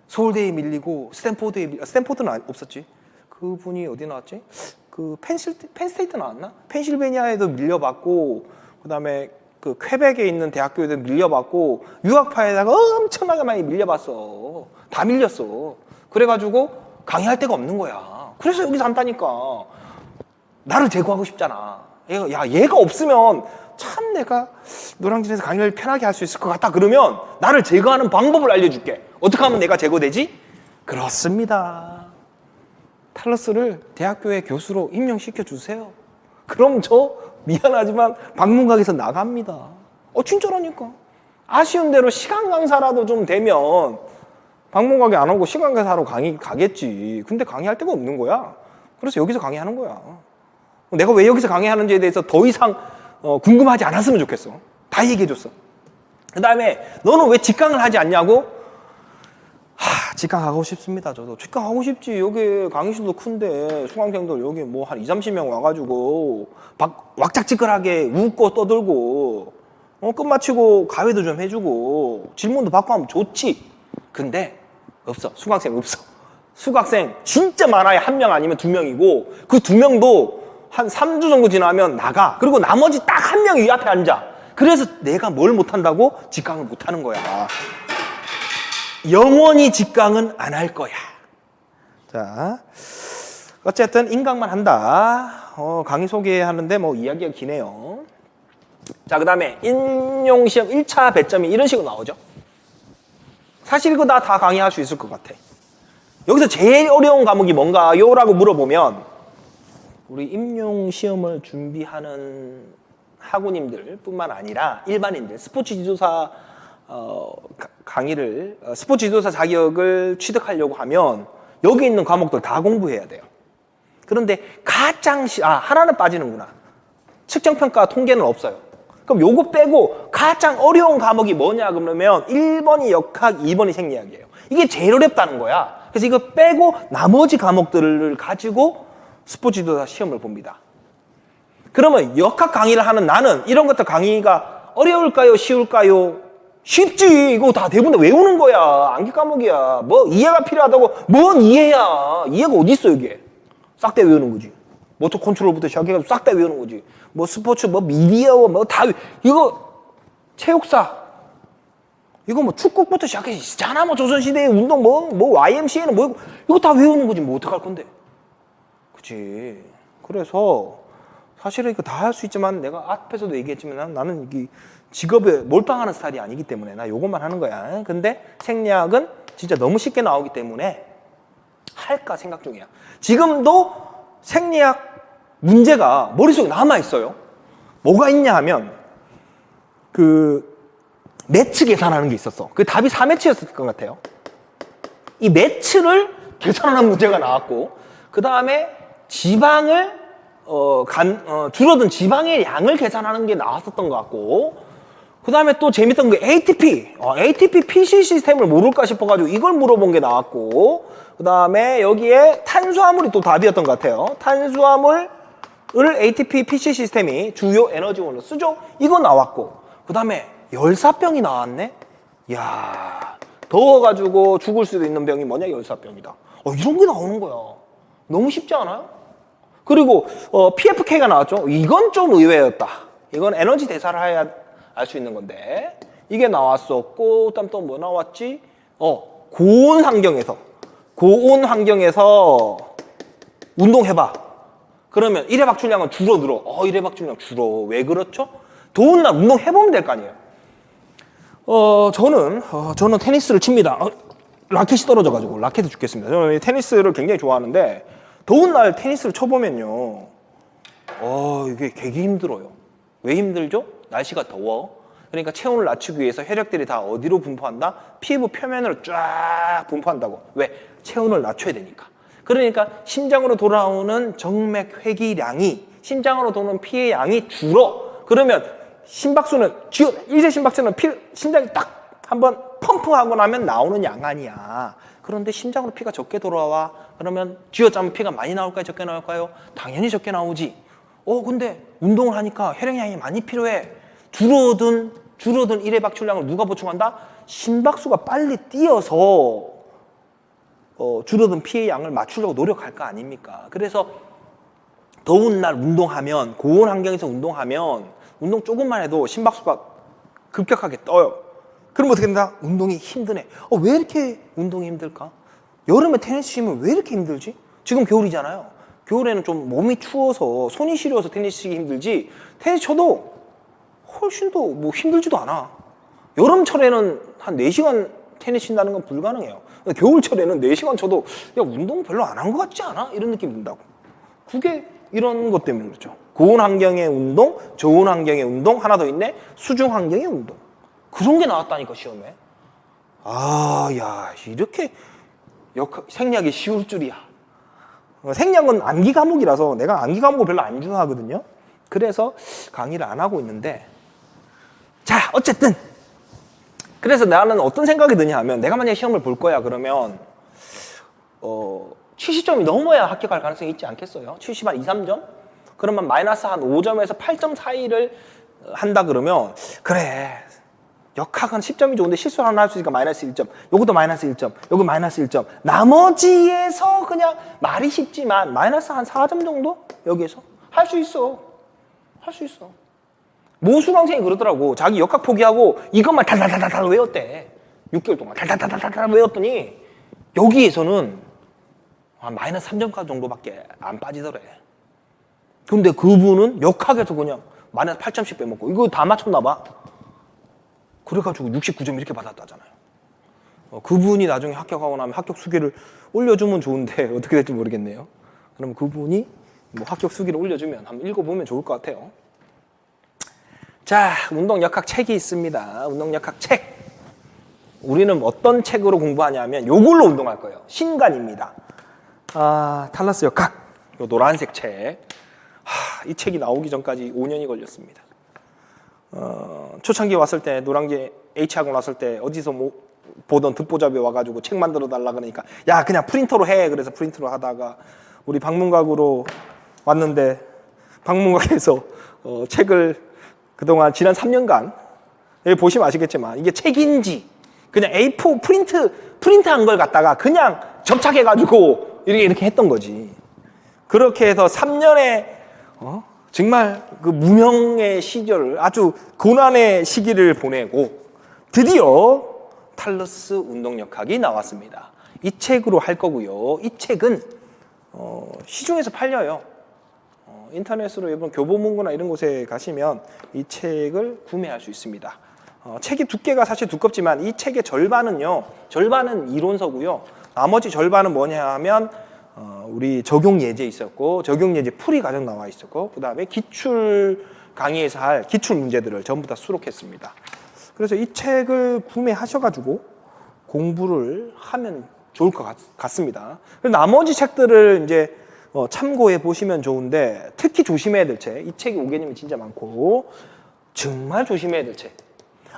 서울대에 밀리고 스탠포드는 없었지. 그분이 어디 나왔지? 그 펜스테이트 나왔나? 펜실베니아에도 밀려봤고, 그 다음에 그 퀘벡에 있는 대학교에도 밀려봤고, 유학파에다가 엄청나게 많이 밀려봤어. 다 밀렸어. 그래가지고 강의할 데가 없는 거야. 그래서 여기서 한다니까. 나를 제거하고 싶잖아. 얘가 없으면 참 내가 노량진에서 강의를 편하게 할 수 있을 것 같다. 그러면 나를 제거하는 방법을 알려줄게. 어떻게 하면 내가 제거되지? 그렇습니다. 탈러스를 대학교의 교수로 임명시켜 주세요. 그럼 저 미안하지만 방문각에서 나갑니다. 진짜라니까. 아쉬운 대로 시간 강사라도 좀 되면 방문각에 안 오고 시간 강사로 강의 가겠지. 근데 강의할 데가 없는 거야. 그래서 여기서 강의하는 거야. 내가 왜 여기서 강의하는지에 대해서 더 이상 궁금하지 않았으면 좋겠어. 다 얘기해줬어. 그 다음에 너는 왜 직강을 하지 않냐고? 직강 하고 싶습니다. 저도 직강 하고 싶지. 여기 강의실도 큰데 수강생들 여기 뭐 한 20-30명 와가지고 왁작지껄하게 웃고 떠들고 끝마치고 가회도 좀 해주고 질문도 받고 하면 좋지. 근데 없어. 수강생 없어. 수강생 진짜 많아야 1명 아니면 2명이고 그 2명도 한 3주 정도 지나면 나가. 그리고 나머지 딱 1명이 이 앞에 앉아. 그래서 내가 뭘 못한다고? 직강을 못하는 거야. 영원히 직강은 안 할 거야. 자, 어쨌든 인강만 한다. 강의 소개하는데 뭐 이야기가 기네요. 자, 그 다음에 인용시험 1차 배점이 이런 식으로 나오죠. 사실 이거 다 강의할 수 있을 것 같아. 여기서 제일 어려운 과목이 뭔가요? 라고 물어보면 우리 임용시험을 준비하는 학우님들 뿐만 아니라 일반인들, 스포츠 지도사 강의를, 스포츠 지도사 자격을 취득하려고 하면 여기 있는 과목들 다 공부해야 돼요. 그런데 하나는 빠지는구나. 측정평가 통계는 없어요. 그럼 요거 빼고 가장 어려운 과목이 뭐냐 그러면 1번이 역학, 2번이 생리학이에요. 이게 제일 어렵다는 거야. 그래서 이거 빼고 나머지 과목들을 가지고 스포츠 지도사 시험을 봅니다. 그러면 역학 강의를 하는 나는 이런 것들 강의가 어려울까요? 쉬울까요? 쉽지. 이거 다 대부분 다 외우는 거야. 암기 과목이야. 뭐 이해가 필요하다고. 뭔 이해야. 이해가 어디 있어 이게. 싹 다 외우는 거지. 모터 컨트롤부터 시작해가지고 싹 다 외우는 거지. 뭐 스포츠, 뭐 미디어, 뭐 다 이거 체육사. 이거 뭐 축구부터 시작해서 있잖아. 뭐 조선시대의 운동, 뭐 YMCA는 뭐 이거 다 외우는 거지. 뭐 어떡할 건데. 그치. 그래서 사실은 이거 다 할 수 있지만 내가 앞에서도 얘기했지만 나는 이 직업에 몰빵하는 스타일이 아니기 때문에 나 요것만 하는 거야. 근데 생략은 진짜 너무 쉽게 나오기 때문에 할까 생각 중이야. 지금도 생략 문제가 머릿속에 남아있어요. 뭐가 있냐 하면 그 매치 계산하는 게 있었어. 그 답이 4매치였을 것 같아요. 이 매치를 계산하는 문제가 나왔고 그 다음에 지방을 줄어든 지방의 양을 계산하는 게 나왔었던 것 같고 그 다음에 또 재밌던 게 ATP PC 시스템을 모를까 싶어가지고 이걸 물어본 게 나왔고 그 다음에 여기에 탄수화물이 또 답이었던 것 같아요. 탄수화물을 ATP PC 시스템이 주요 에너지원으로 쓰죠. 이거 나왔고 그 다음에 열사병이 나왔네. 이야, 더워가지고 죽을 수도 있는 병이 뭐냐? 열사병이다. 이런 게 나오는 거야. 너무 쉽지 않아요? 그리고 PFK가 나왔죠. 이건 좀 의외였다. 이건 에너지 대사를 해야 알 수 있는 건데 이게 나왔었고 그다음 또 뭐 나왔지? 고온 환경에서 운동해봐. 그러면 1회 박출량은 줄어들어. 1회 박출량 줄어. 왜 그렇죠? 더운 날 운동해보면 될 거 아니에요. 저는 테니스를 칩니다. 라켓이 떨어져가지고 라켓을 죽겠습니다. 저는 테니스를 굉장히 좋아하는데 더운 날 테니스를 쳐보면요. 이게 되게 힘들어요. 왜 힘들죠? 날씨가 더워. 그러니까 체온을 낮추기 위해서 혈액들이 다 어디로 분포한다? 피부 표면으로 쫙 분포한다고. 왜? 체온을 낮춰야 되니까. 그러니까 심장으로 돌아오는 정맥 회기량이 심장으로 도는 피의 양이 줄어. 그러면 심박수는 일제 심박수는 심장이 딱 한번 펌프하고 나면 나오는 양 아니야. 그런데 심장으로 피가 적게 돌아와. 그러면 쥐어짜면 피가 많이 나올까요? 적게 나올까요? 당연히 적게 나오지. 근데 운동을 하니까 혈액량이 많이 필요해. 줄어든 1회 박출량을 누가 보충한다? 심박수가 빨리 뛰어서 줄어든 피의 양을 맞추려고 노력할 거 아닙니까? 그래서 더운 날 운동하면, 고온 환경에서 운동하면 운동 조금만 해도 심박수가 급격하게 떠요. 그럼 어떻게 된다? 운동이 힘드네. 왜 이렇게 운동이 힘들까? 여름에 테니스 치면 왜 이렇게 힘들지? 지금 겨울이잖아요. 겨울에는 좀 몸이 추워서 손이 시려워서 테니스 치기 힘들지 테니스 쳐도 훨씬 더 뭐 힘들지도 않아. 여름철에는 한 4시간 테니스 친다는 건 불가능해요. 근데 겨울철에는 4시간 쳐도 야 운동 별로 안 한 것 같지 않아? 이런 느낌 든다고. 그게 이런 것 때문에 그렇죠. 고온 환경의 운동, 저온 환경의 운동, 하나 더 있네. 수중 환경의 운동. 그런 게 나왔다니까 시험에. 야 이렇게 생략이 쉬울 줄이야. 생략은 암기 과목이라서 내가 암기 과목을 별로 안 좋아하거든요. 그래서 강의를 안 하고 있는데 자 어쨌든 그래서 나는 어떤 생각이 드냐 하면 내가 만약에 시험을 볼 거야 그러면 70점이 넘어야 합격할 가능성이 있지 않겠어요? 70 한 2, 3점? 그러면 마이너스 한 5점에서 8점 사이를 한다 그러면 그래 역학은 10점이 좋은데 실수를 하나 할 수 있으니까 마이너스 1점. 요것도 마이너스 1점. 요거 마이너스 1점. 나머지에서 그냥 말이 쉽지만 마이너스 한 4점 정도? 여기에서? 할 수 있어. 할 수 있어. 모 수강생이 그러더라고. 자기 역학 포기하고 이것만 달달달달 외웠대. 6개월 동안 달달달달 외웠더니 여기에서는 한 마이너스 3점까지 정도밖에 안 빠지더래. 근데 그분은 역학에서 그냥 마이너스 8점씩 빼먹고 이거 다 맞췄나 봐. 그래가지고 69점 이렇게 받았다잖아요. 그분이 나중에 합격하고 나면 합격 수기를 올려주면 좋은데 어떻게 될지 모르겠네요. 그럼 그분이 뭐 합격 수기를 올려주면 한번 읽어보면 좋을 것 같아요. 자, 운동역학 책이 있습니다. 운동역학 책. 우리는 어떤 책으로 공부하냐면 요걸로 운동할 거예요. 신간입니다. 탈러스 역학. 요 노란색 책. 이 책이 나오기 전까지 5년이 걸렸습니다. 초창기 왔을 때 노량진 H학원 왔을 때 어디서 뭐 보던 듣보잡이 와가지고 책 만들어 달라 그러니까 야 그냥 프린터로 해. 그래서 프린터로 하다가 우리 방문각으로 왔는데 방문각에서 책을 그동안 지난 3년간 여기 보시면 아시겠지만 이게 책인지 그냥 A4 프린트한 걸 갖다가 그냥 접착해가지고 이렇게 했던 거지. 그렇게 해서 3년의 정말 그 무명의 시절을 아주 고난의 시기를 보내고 드디어 탈러스 운동역학이 나왔습니다. 이 책으로 할 거고요. 이 책은 시중에서 팔려요. 인터넷으로 여러분 교보문고나 이런 곳에 가시면 이 책을 구매할 수 있습니다. 책의 두께가 사실 두껍지만 이 책의 절반은 이론서고요. 나머지 절반은 뭐냐 하면 우리 적용 예제 있었고 적용 예제 풀이 과정 나와 있었고 그 다음에 기출 강의에서 할 기출 문제들을 전부 다 수록했습니다. 그래서 이 책을 구매하셔가지고 공부를 하면 좋을 것 같습니다. 나머지 책들을 이제 참고해 보시면 좋은데 특히 조심해야 될 책, 이 책이 오개념이 진짜 많고 정말 조심해야 될 책.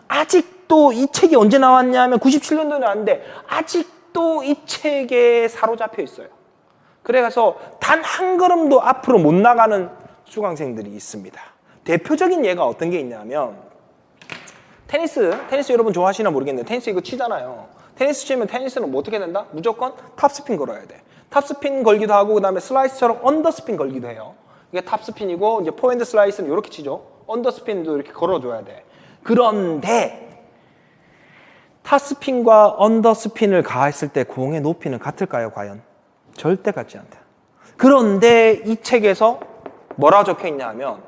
아직도 이 책이 언제 나왔냐면 97년도에 나왔는데 아직도 이 책에 사로잡혀 있어요. 그래서 단 한 걸음도 앞으로 못 나가는 수강생들이 있습니다. 대표적인 예가 어떤 게 있냐면 테니스 여러분 좋아하시나 모르겠는데 테니스 이거 치잖아요. 테니스 치면 테니스는 뭐 어떻게 된다? 무조건 탑스핀 걸어야 돼. 탑스핀 걸기도 하고 그다음에 슬라이스처럼 언더스핀 걸기도 해요. 이게 탑스핀이고 이제 포핸드 슬라이스는 이렇게 치죠. 언더스핀도 이렇게 걸어줘야 돼. 그런데 탑스핀과 언더스핀을 가했을 때 공의 높이는 같을까요? 과연? 절대 같지 않다. 그런데 이 책에서 뭐라고 적혀 있냐 하면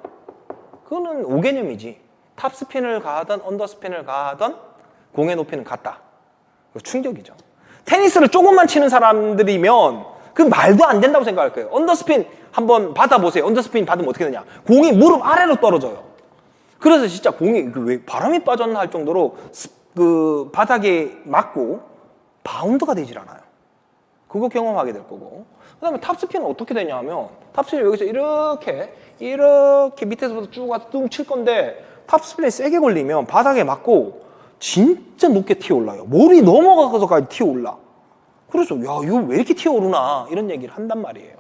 그거는 오개념이지. 탑스핀을 가하던 언더스핀을 가하던 공의 높이는 같다. 충격이죠. 테니스를 조금만 치는 사람들이면 그 말도 안 된다고 생각할 거예요. 언더스핀 한번 받아보세요. 언더스핀 받으면 어떻게 되냐. 공이 무릎 아래로 떨어져요. 그래서 진짜 공이 왜 바람이 빠졌나 할 정도로 그 바닥에 맞고 바운드가 되질 않아요. 그거 경험하게 될 거고. 그 다음에 탑스핀은 어떻게 되냐면 탑스핀은 여기서 이렇게 밑에서부터 쭉 와서 뚱 칠 건데 탑스핀이 세게 걸리면 바닥에 맞고 진짜 높게 튀어올라요. 머리 넘어가서까지 튀어올라. 그래서 야 이거 왜 이렇게 튀어오르나 이런 얘기를 한단 말이에요.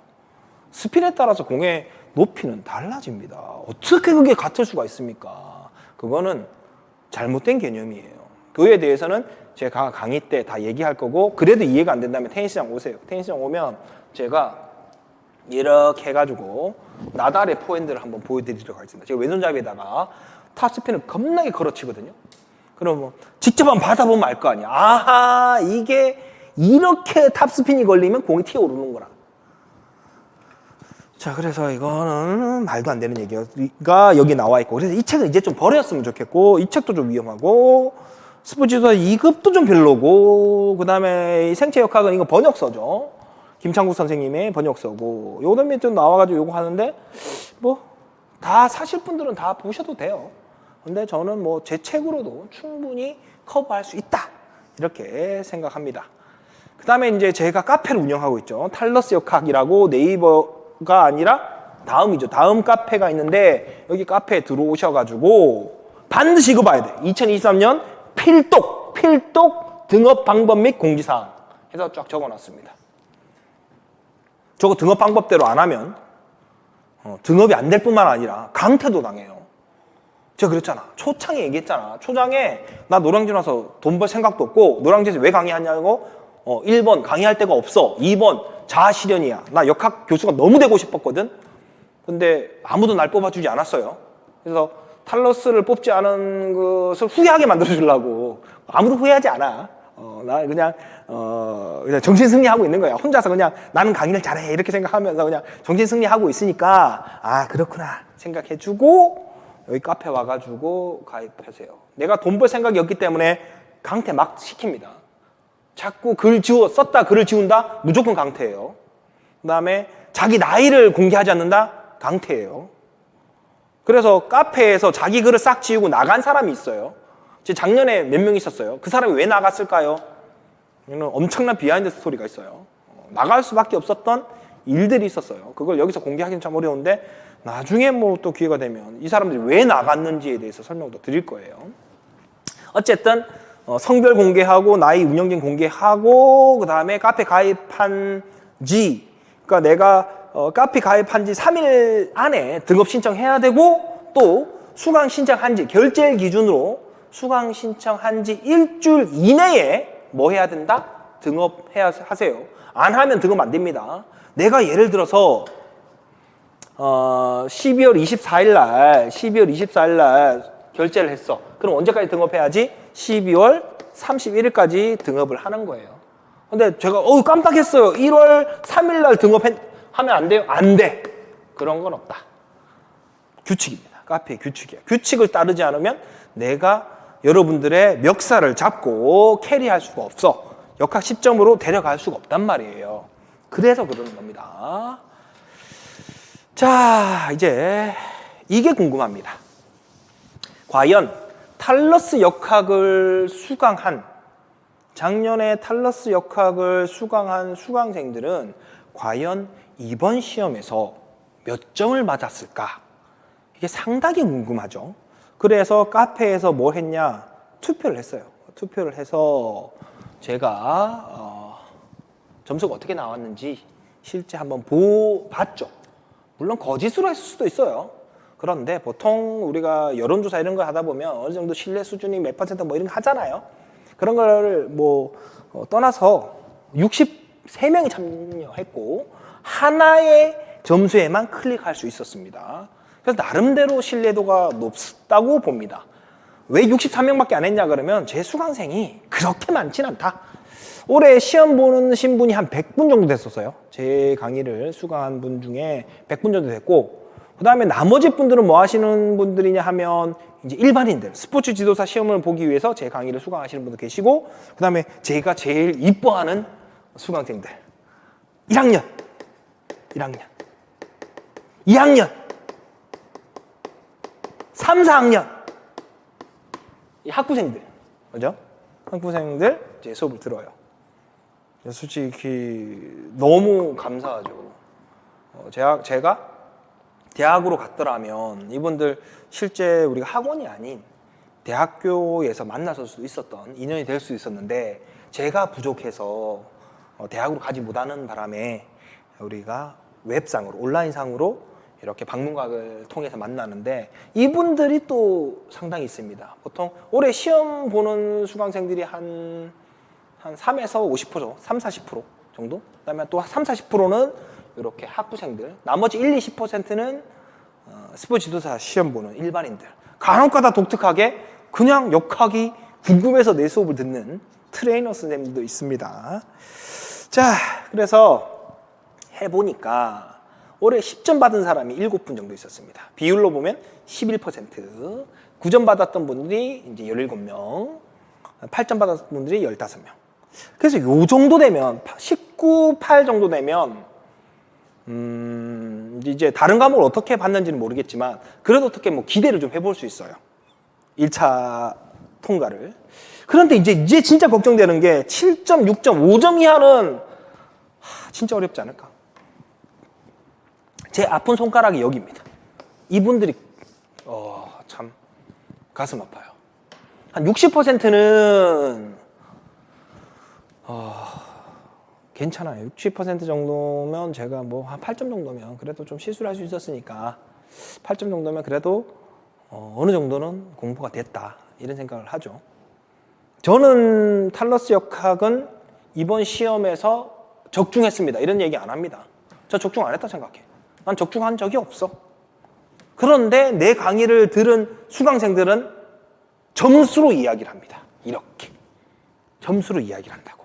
스핀에 따라서 공의 높이는 달라집니다. 어떻게 그게 같을 수가 있습니까? 그거는 잘못된 개념이에요. 그에 대해서는 제가 강의 때 다 얘기할 거고 그래도 이해가 안 된다면 테니스장 오세요. 테니스장 오면 제가 이렇게 해가지고 나달의 포핸드를 한번 보여드리도록 하겠습니다. 제가 왼손잡이에다가 탑스핀을 겁나게 걸어치거든요. 그럼 직접 한번 받아보면 알 거 아니야. 아하 이게 이렇게 탑스핀이 걸리면 공이 튀어오르는구나. 자 그래서 이거는 말도 안 되는 얘기가 여기 나와 있고 그래서 이 책은 이제 좀 버렸으면 좋겠고 이 책도 좀 위험하고 스포츠지도 2급도 좀 별로고 그 다음에 생체역학은 이거 번역서죠. 김창국 선생님의 번역서고 요런 좀 나와가지고 요거 하는데 뭐 다 사실 분들은 다 보셔도 돼요. 근데 저는 뭐 제 책으로도 충분히 커버할 수 있다 이렇게 생각합니다. 그 다음에 이제 제가 카페를 운영하고 있죠. 탈러스 역학이라고 네이버가 아니라 다음이죠. 다음 카페가 있는데 여기 카페에 들어오셔가지고 반드시 이거 봐야 돼. 2023년 필독 등업 방법 및 공지사항 해서 쫙 적어놨습니다. 저거 등업 방법대로 안 하면 등업이 안 될 뿐만 아니라 강퇴도 당해요. 제가 그랬잖아. 초창에 얘기했잖아. 초장에 나 노량진 와서 돈 벌 생각도 없고 노량진에서 왜 강의하냐고 1번 강의할 데가 없어. 2번 자아실현이야. 나 역학 교수가 너무 되고 싶었거든. 근데 아무도 날 뽑아주지 않았어요. 그래서 탈러스를 뽑지 않은 것을 후회하게 만들어주려고. 아무도 후회하지 않아. 나 그냥 정신승리하고 있는 거야. 혼자서 그냥 나는 강의를 잘해 이렇게 생각하면서 그냥 정신승리하고 있으니까 아 그렇구나 생각해주고 여기 카페 와가지고 가입하세요. 내가 돈 벌 생각이 없기 때문에 강퇴 막 시킵니다. 자꾸 글 썼다 글을 지운다 무조건 강퇴예요. 그 다음에 자기 나이를 공개하지 않는다 강퇴예요. 그래서 카페에서 자기 글을 싹 지우고 나간 사람이 있어요. 작년에 몇 명 있었어요. 그 사람이 왜 나갔을까요? 엄청난 비하인드 스토리가 있어요. 나갈 수밖에 없었던 일들이 있었어요. 그걸 여기서 공개하기는 참 어려운데 나중에 뭐 또 기회가 되면 이 사람들이 왜 나갔는지에 대해서 설명도 드릴 거예요. 어쨌든 성별 공개하고 나이 운영진 공개하고 그 다음에 카페 가입한 지 그러니까 내가 카페 가입한 지 3일 안에 등업 신청해야 되고 또 수강 신청한 지 결제일 기준으로 수강 신청한 지 일주일 이내에 뭐 해야 된다? 등업해야 하세요. 안 하면 등업 안 됩니다. 내가 예를 들어서 12월 24일 날 결제를 했어. 그럼 언제까지 등업해야지? 12월 31일까지 등업을 하는 거예요. 근데 제가 깜빡했어요. 1월 3일 날 등업하면 안 돼요? 안 돼. 그런 건 없다. 규칙입니다. 카페의 규칙이에요. 규칙을 따르지 않으면 내가 여러분들의 멱살을 잡고 캐리할 수가 없어. 역학 10점으로 데려갈 수가 없단 말이에요. 그래서 그러는 겁니다. 자, 이제 이게 궁금합니다. 과연 탈러스 역학을 수강한 작년에 탈러스 역학을 수강한 수강생들은 과연 이번 시험에서 몇 점을 맞았을까? 이게 상당히 궁금하죠. 그래서 카페에서 뭘 했냐? 투표를 했어요. 투표를 해서 제가 점수가 어떻게 나왔는지 실제 한번 봤죠. 물론 거짓으로 했을 수도 있어요. 그런데 보통 우리가 여론조사 이런 거 하다 보면 어느 정도 신뢰 수준이 몇 퍼센트 뭐 이런 거 하잖아요. 그런 걸 떠나서 63명이 참여했고 하나의 점수에만 클릭할 수 있었습니다. 그래서 나름대로 신뢰도가 높다고 봅니다. 왜 63명밖에 안 했냐 그러면 제 수강생이 그렇게 많진 않다. 올해 시험 보는 신분이 한 100분 정도 됐었어요. 제 강의를 수강한 분 중에 100분 정도 됐고 그 다음에 나머지 분들은 뭐 하시는 분들이냐 하면 이제 일반인들, 스포츠 지도사 시험을 보기 위해서 제 강의를 수강하시는 분도 계시고 그 다음에 제가 제일 이뻐하는 수강생들 1학년, 2학년 3, 4학년 이 학부생들, 그죠? 학부생들 제 수업을 들어요. 솔직히 너무 감사하죠. 제가 대학으로 갔더라면 이분들 실제 우리가 학원이 아닌 대학교에서 만났을 수도 있었던 인연이 될 수 있었는데 제가 부족해서 대학으로 가지 못하는 바람에 우리가 웹상으로 온라인상으로 이렇게 방문각을 통해서 만나는데 이분들이 또 상당히 있습니다. 보통 올해 시험 보는 수강생들이 한 3에서 50%, 3, 40% 정도? 그다음에 또 3, 40%는 이렇게 학부생들, 나머지 1, 20%는 스포츠 지도사 시험 보는 일반인들. 간혹가다 독특하게 그냥 역학이 궁금해서 내 수업을 듣는 트레이너 선생님도 있습니다. 자, 그래서 해보니까 올해 10점 받은 사람이 7분 정도 있었습니다. 비율로 보면 11%, 9점 받았던 분들이 이제 17명, 8점 받았던 분들이 15명. 그래서 요 정도 되면 19, 8 정도 되면 이제 다른 과목을 어떻게 봤는지는 모르겠지만 그래도 어떻게 뭐 기대를 좀 해볼 수 있어요. 1차 통과를. 그런데 이제 진짜 걱정되는 게 7점, 6점, 5점 이하는 진짜 어렵지 않을까? 제 아픈 손가락이 여기입니다. 이분들이 참 가슴 아파요. 한 60%는 괜찮아요. 60% 정도면 제가 뭐 한 8점 정도면 그래도 좀 실수를 할 수 있었으니까 8점 정도면 그래도 어느 정도는 공부가 됐다 이런 생각을 하죠. 저는 탈러스 역학은 이번 시험에서 적중했습니다 이런 얘기 안 합니다. 저 적중 안 했다 생각해. 난 적중한 적이 없어. 그런데 내 강의를 들은 수강생들은 점수로 이야기를 합니다. 이렇게 점수로 이야기를 한다고.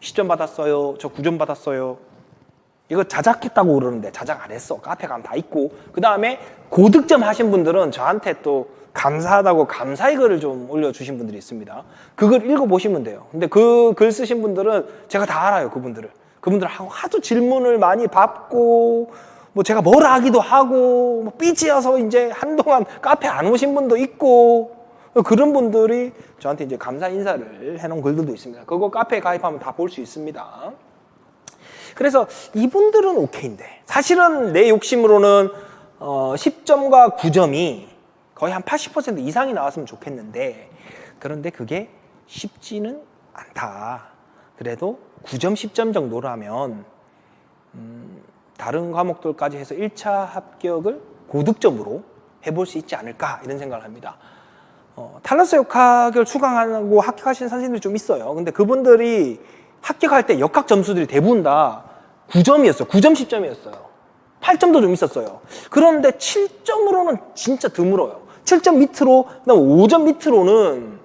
10점 받았어요. 저 9점 받았어요. 이거 자작했다고 그러는데 자작 안 했어. 카페 가면 다 있고. 그 다음에 고득점 하신 분들은 저한테 또 감사하다고 감사의 글을 좀 올려주신 분들이 있습니다. 그걸 읽어보시면 돼요. 근데 그 글 쓰신 분들은 제가 다 알아요. 그분들 하도 질문을 많이 받고 뭐 제가 뭐라 하기도 하고 뭐 삐지어서 이제 한동안 카페 안 오신 분도 있고 그런 분들이 저한테 이제 감사 인사를 해놓은 글들도 있습니다. 그거 카페에 가입하면 다 볼 수 있습니다. 그래서 이분들은 오케이인데 사실은 내 욕심으로는 10점과 9점이 거의 한 80% 이상이 나왔으면 좋겠는데 그런데 그게 쉽지는 않다. 그래도 9점, 10점 정도라면 다른 과목들까지 해서 1차 합격을 고득점으로 해볼 수 있지 않을까 이런 생각을 합니다. 탈러스 역학을 수강하고 합격하신 선생님들이 좀 있어요. 근데 그분들이 합격할 때 역학 점수들이 대부분 다 9점이었어요. 9점, 10점이었어요. 8점도 좀 있었어요. 그런데 7점으로는 진짜 드물어요. 7점 밑으로, 그다음 5점 밑으로는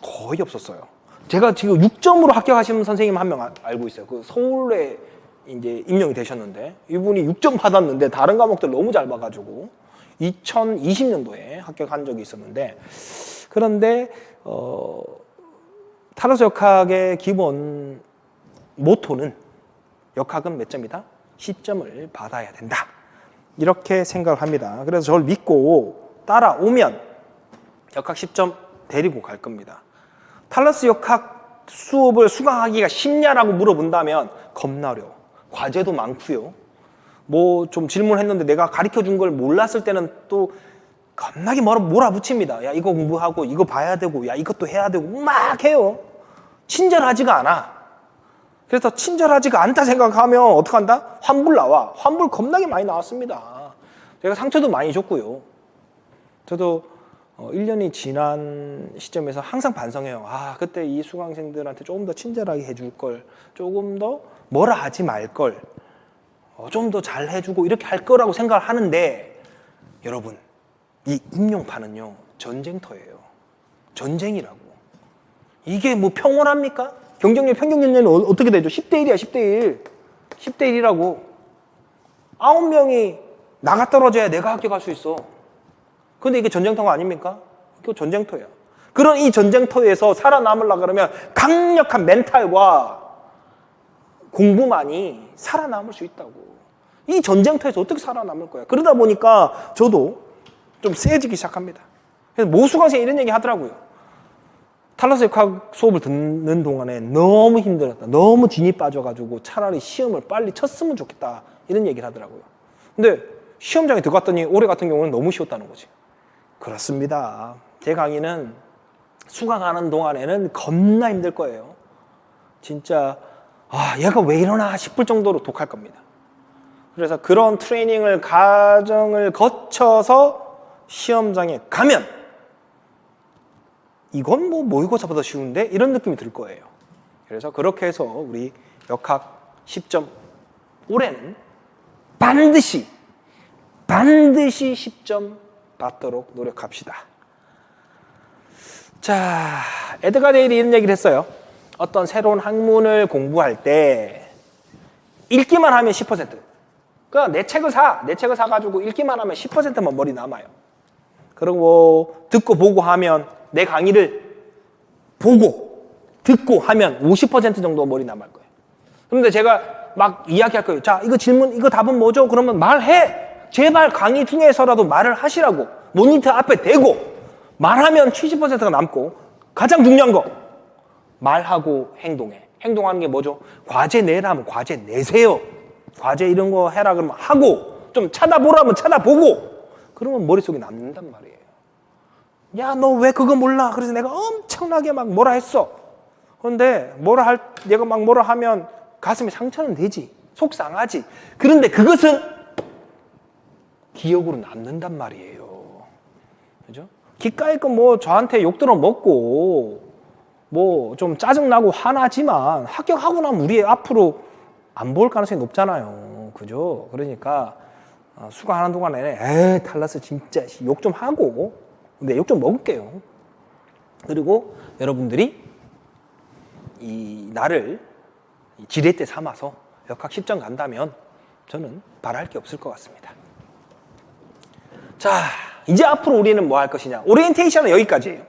거의 없었어요. 제가 지금 6점으로 합격하신 선생님 한 명 알고 있어요. 그 서울에 이제 임명이 되셨는데 이분이 6점 받았는데 다른 과목들 너무 잘 봐가지고 2020년도에 합격한 적이 있었는데 그런데 탈러스 역학의 기본 모토는 역학은 몇 점이다? 10점을 받아야 된다. 이렇게 생각을 합니다. 그래서 저를 믿고 따라오면 역학 10점 데리고 갈 겁니다. 탈러스 역학 수업을 수강하기가 쉽냐라고 물어본다면 겁나 어려워. 과제도 많고요. 뭐 좀 질문했는데 내가 가르쳐준 걸 몰랐을 때는 또 겁나게 몰아붙입니다. 야 이거 공부하고 이거 봐야 되고 야 이것도 해야 되고 막 해요. 친절하지가 않아. 그래서 친절하지가 않다 생각하면 어떡한다? 환불 나와. 환불 겁나게 많이 나왔습니다. 제가 상처도 많이 줬고요. 저도 1년이 지난 시점에서 항상 반성해요. 아 그때 이 수강생들한테 조금 더 친절하게 해줄 걸, 조금 더 뭐라 하지 말 걸, 좀 더 잘 해주고 이렇게 할 거라고 생각을 하는데 여러분 이 임용판은요 전쟁터예요. 전쟁이라고. 이게 뭐 평온합니까? 경쟁률 평균 연령은 어떻게 되죠? 10대 1이야 10대 1. 10대 1이라고. 9명이 나가 떨어져야 내가 합격할 수 있어. 근데 이게 전쟁터가 아닙니까? 이거 전쟁터야. 그런 이 전쟁터에서 살아남으려고 그러면 강력한 멘탈과 공부만이 살아남을 수 있다고. 이 전쟁터에서 어떻게 살아남을 거야? 그러다 보니까 저도 좀 세지기 시작합니다. 그래서 모 수강생이 이런 얘기 하더라고요. 탈러스 역학 수업을 듣는 동안에 너무 힘들었다. 너무 진이 빠져가지고 차라리 시험을 빨리 쳤으면 좋겠다. 이런 얘기를 하더라고요. 근데 시험장에 들어갔더니 올해 같은 경우는 너무 쉬웠다는 거지. 그렇습니다. 제 강의는 수강하는 동안에는 겁나 힘들 거예요. 진짜 얘가 왜 이러나 싶을 정도로 독할 겁니다. 그래서 그런 트레이닝을 과정을 거쳐서 시험장에 가면 이건 뭐 모의고사보다 쉬운데? 이런 느낌이 들 거예요. 그래서 그렇게 해서 우리 역학 10점 올해는 반드시 10점 받도록 노력합시다. 자, 에드가 데일이 이런 얘기를 했어요. 어떤 새로운 학문을 공부할 때 읽기만 하면 10%. 그러니까 내 책을 사가지고 읽기만 하면 10%만 머리 남아요. 그리고 듣고 보고 하면 내 강의를 보고 듣고 하면 50% 정도 머리 남을 거예요. 그런데 제가 막 이야기할 거예요. 자, 이거 질문, 이거 답은 뭐죠? 그러면 말해. 제발 강의 중에서라도 말을 하시라고. 모니터 앞에 대고 말하면 70%가 남고 가장 중요한 거 말하고 행동해. 행동하는 게 뭐죠? 과제 내라면 과제 내세요. 과제 이런 거 해라 그러면 하고 좀 찾아보라면 찾아보고 그러면 머릿속에 남는단 말이에요. 야, 너 왜 그거 몰라? 그래서 내가 엄청나게 막 뭐라 했어. 그런데 내가 막 뭐라 하면 가슴에 상처는 되지. 속상하지. 그런데 그것은 기억으로 남는단 말이에요. 그죠? 기가에건 뭐 저한테 욕 들어 먹고 뭐 좀 짜증나고 화나지만 합격하고 나면 우리 앞으로 안 볼 가능성이 높잖아요. 그죠? 그러니까 수강하는 동안에 에이 탈라스 진짜 욕 좀 하고 근데 욕 좀 먹을게요. 그리고 여러분들이 이 나를 지렛대 삼아서 역학 10점 간다면 저는 바랄 게 없을 것 같습니다. 자, 이제 앞으로 우리는 뭐 할 것이냐. 오리엔테이션은 여기까지예요.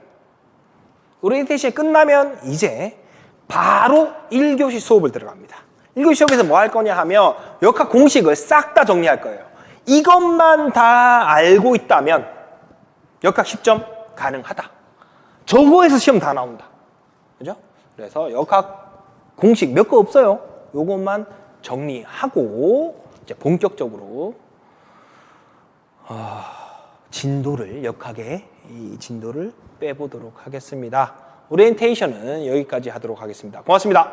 오리엔테이션이 끝나면 이제 바로 1교시 수업을 들어갑니다. 1교시 수업에서 뭐 할 거냐 하면 역학 공식을 싹 다 정리할 거예요. 이것만 다 알고 있다면 역학 10점 가능하다. 저거에서 시험 다 나온다. 그죠? 그래서 역학 공식 몇 거 없어요. 요것만 정리하고 이제 본격적으로 진도를 역학의 이 진도를 빼보도록 하겠습니다. 오리엔테이션은 여기까지 하도록 하겠습니다. 고맙습니다.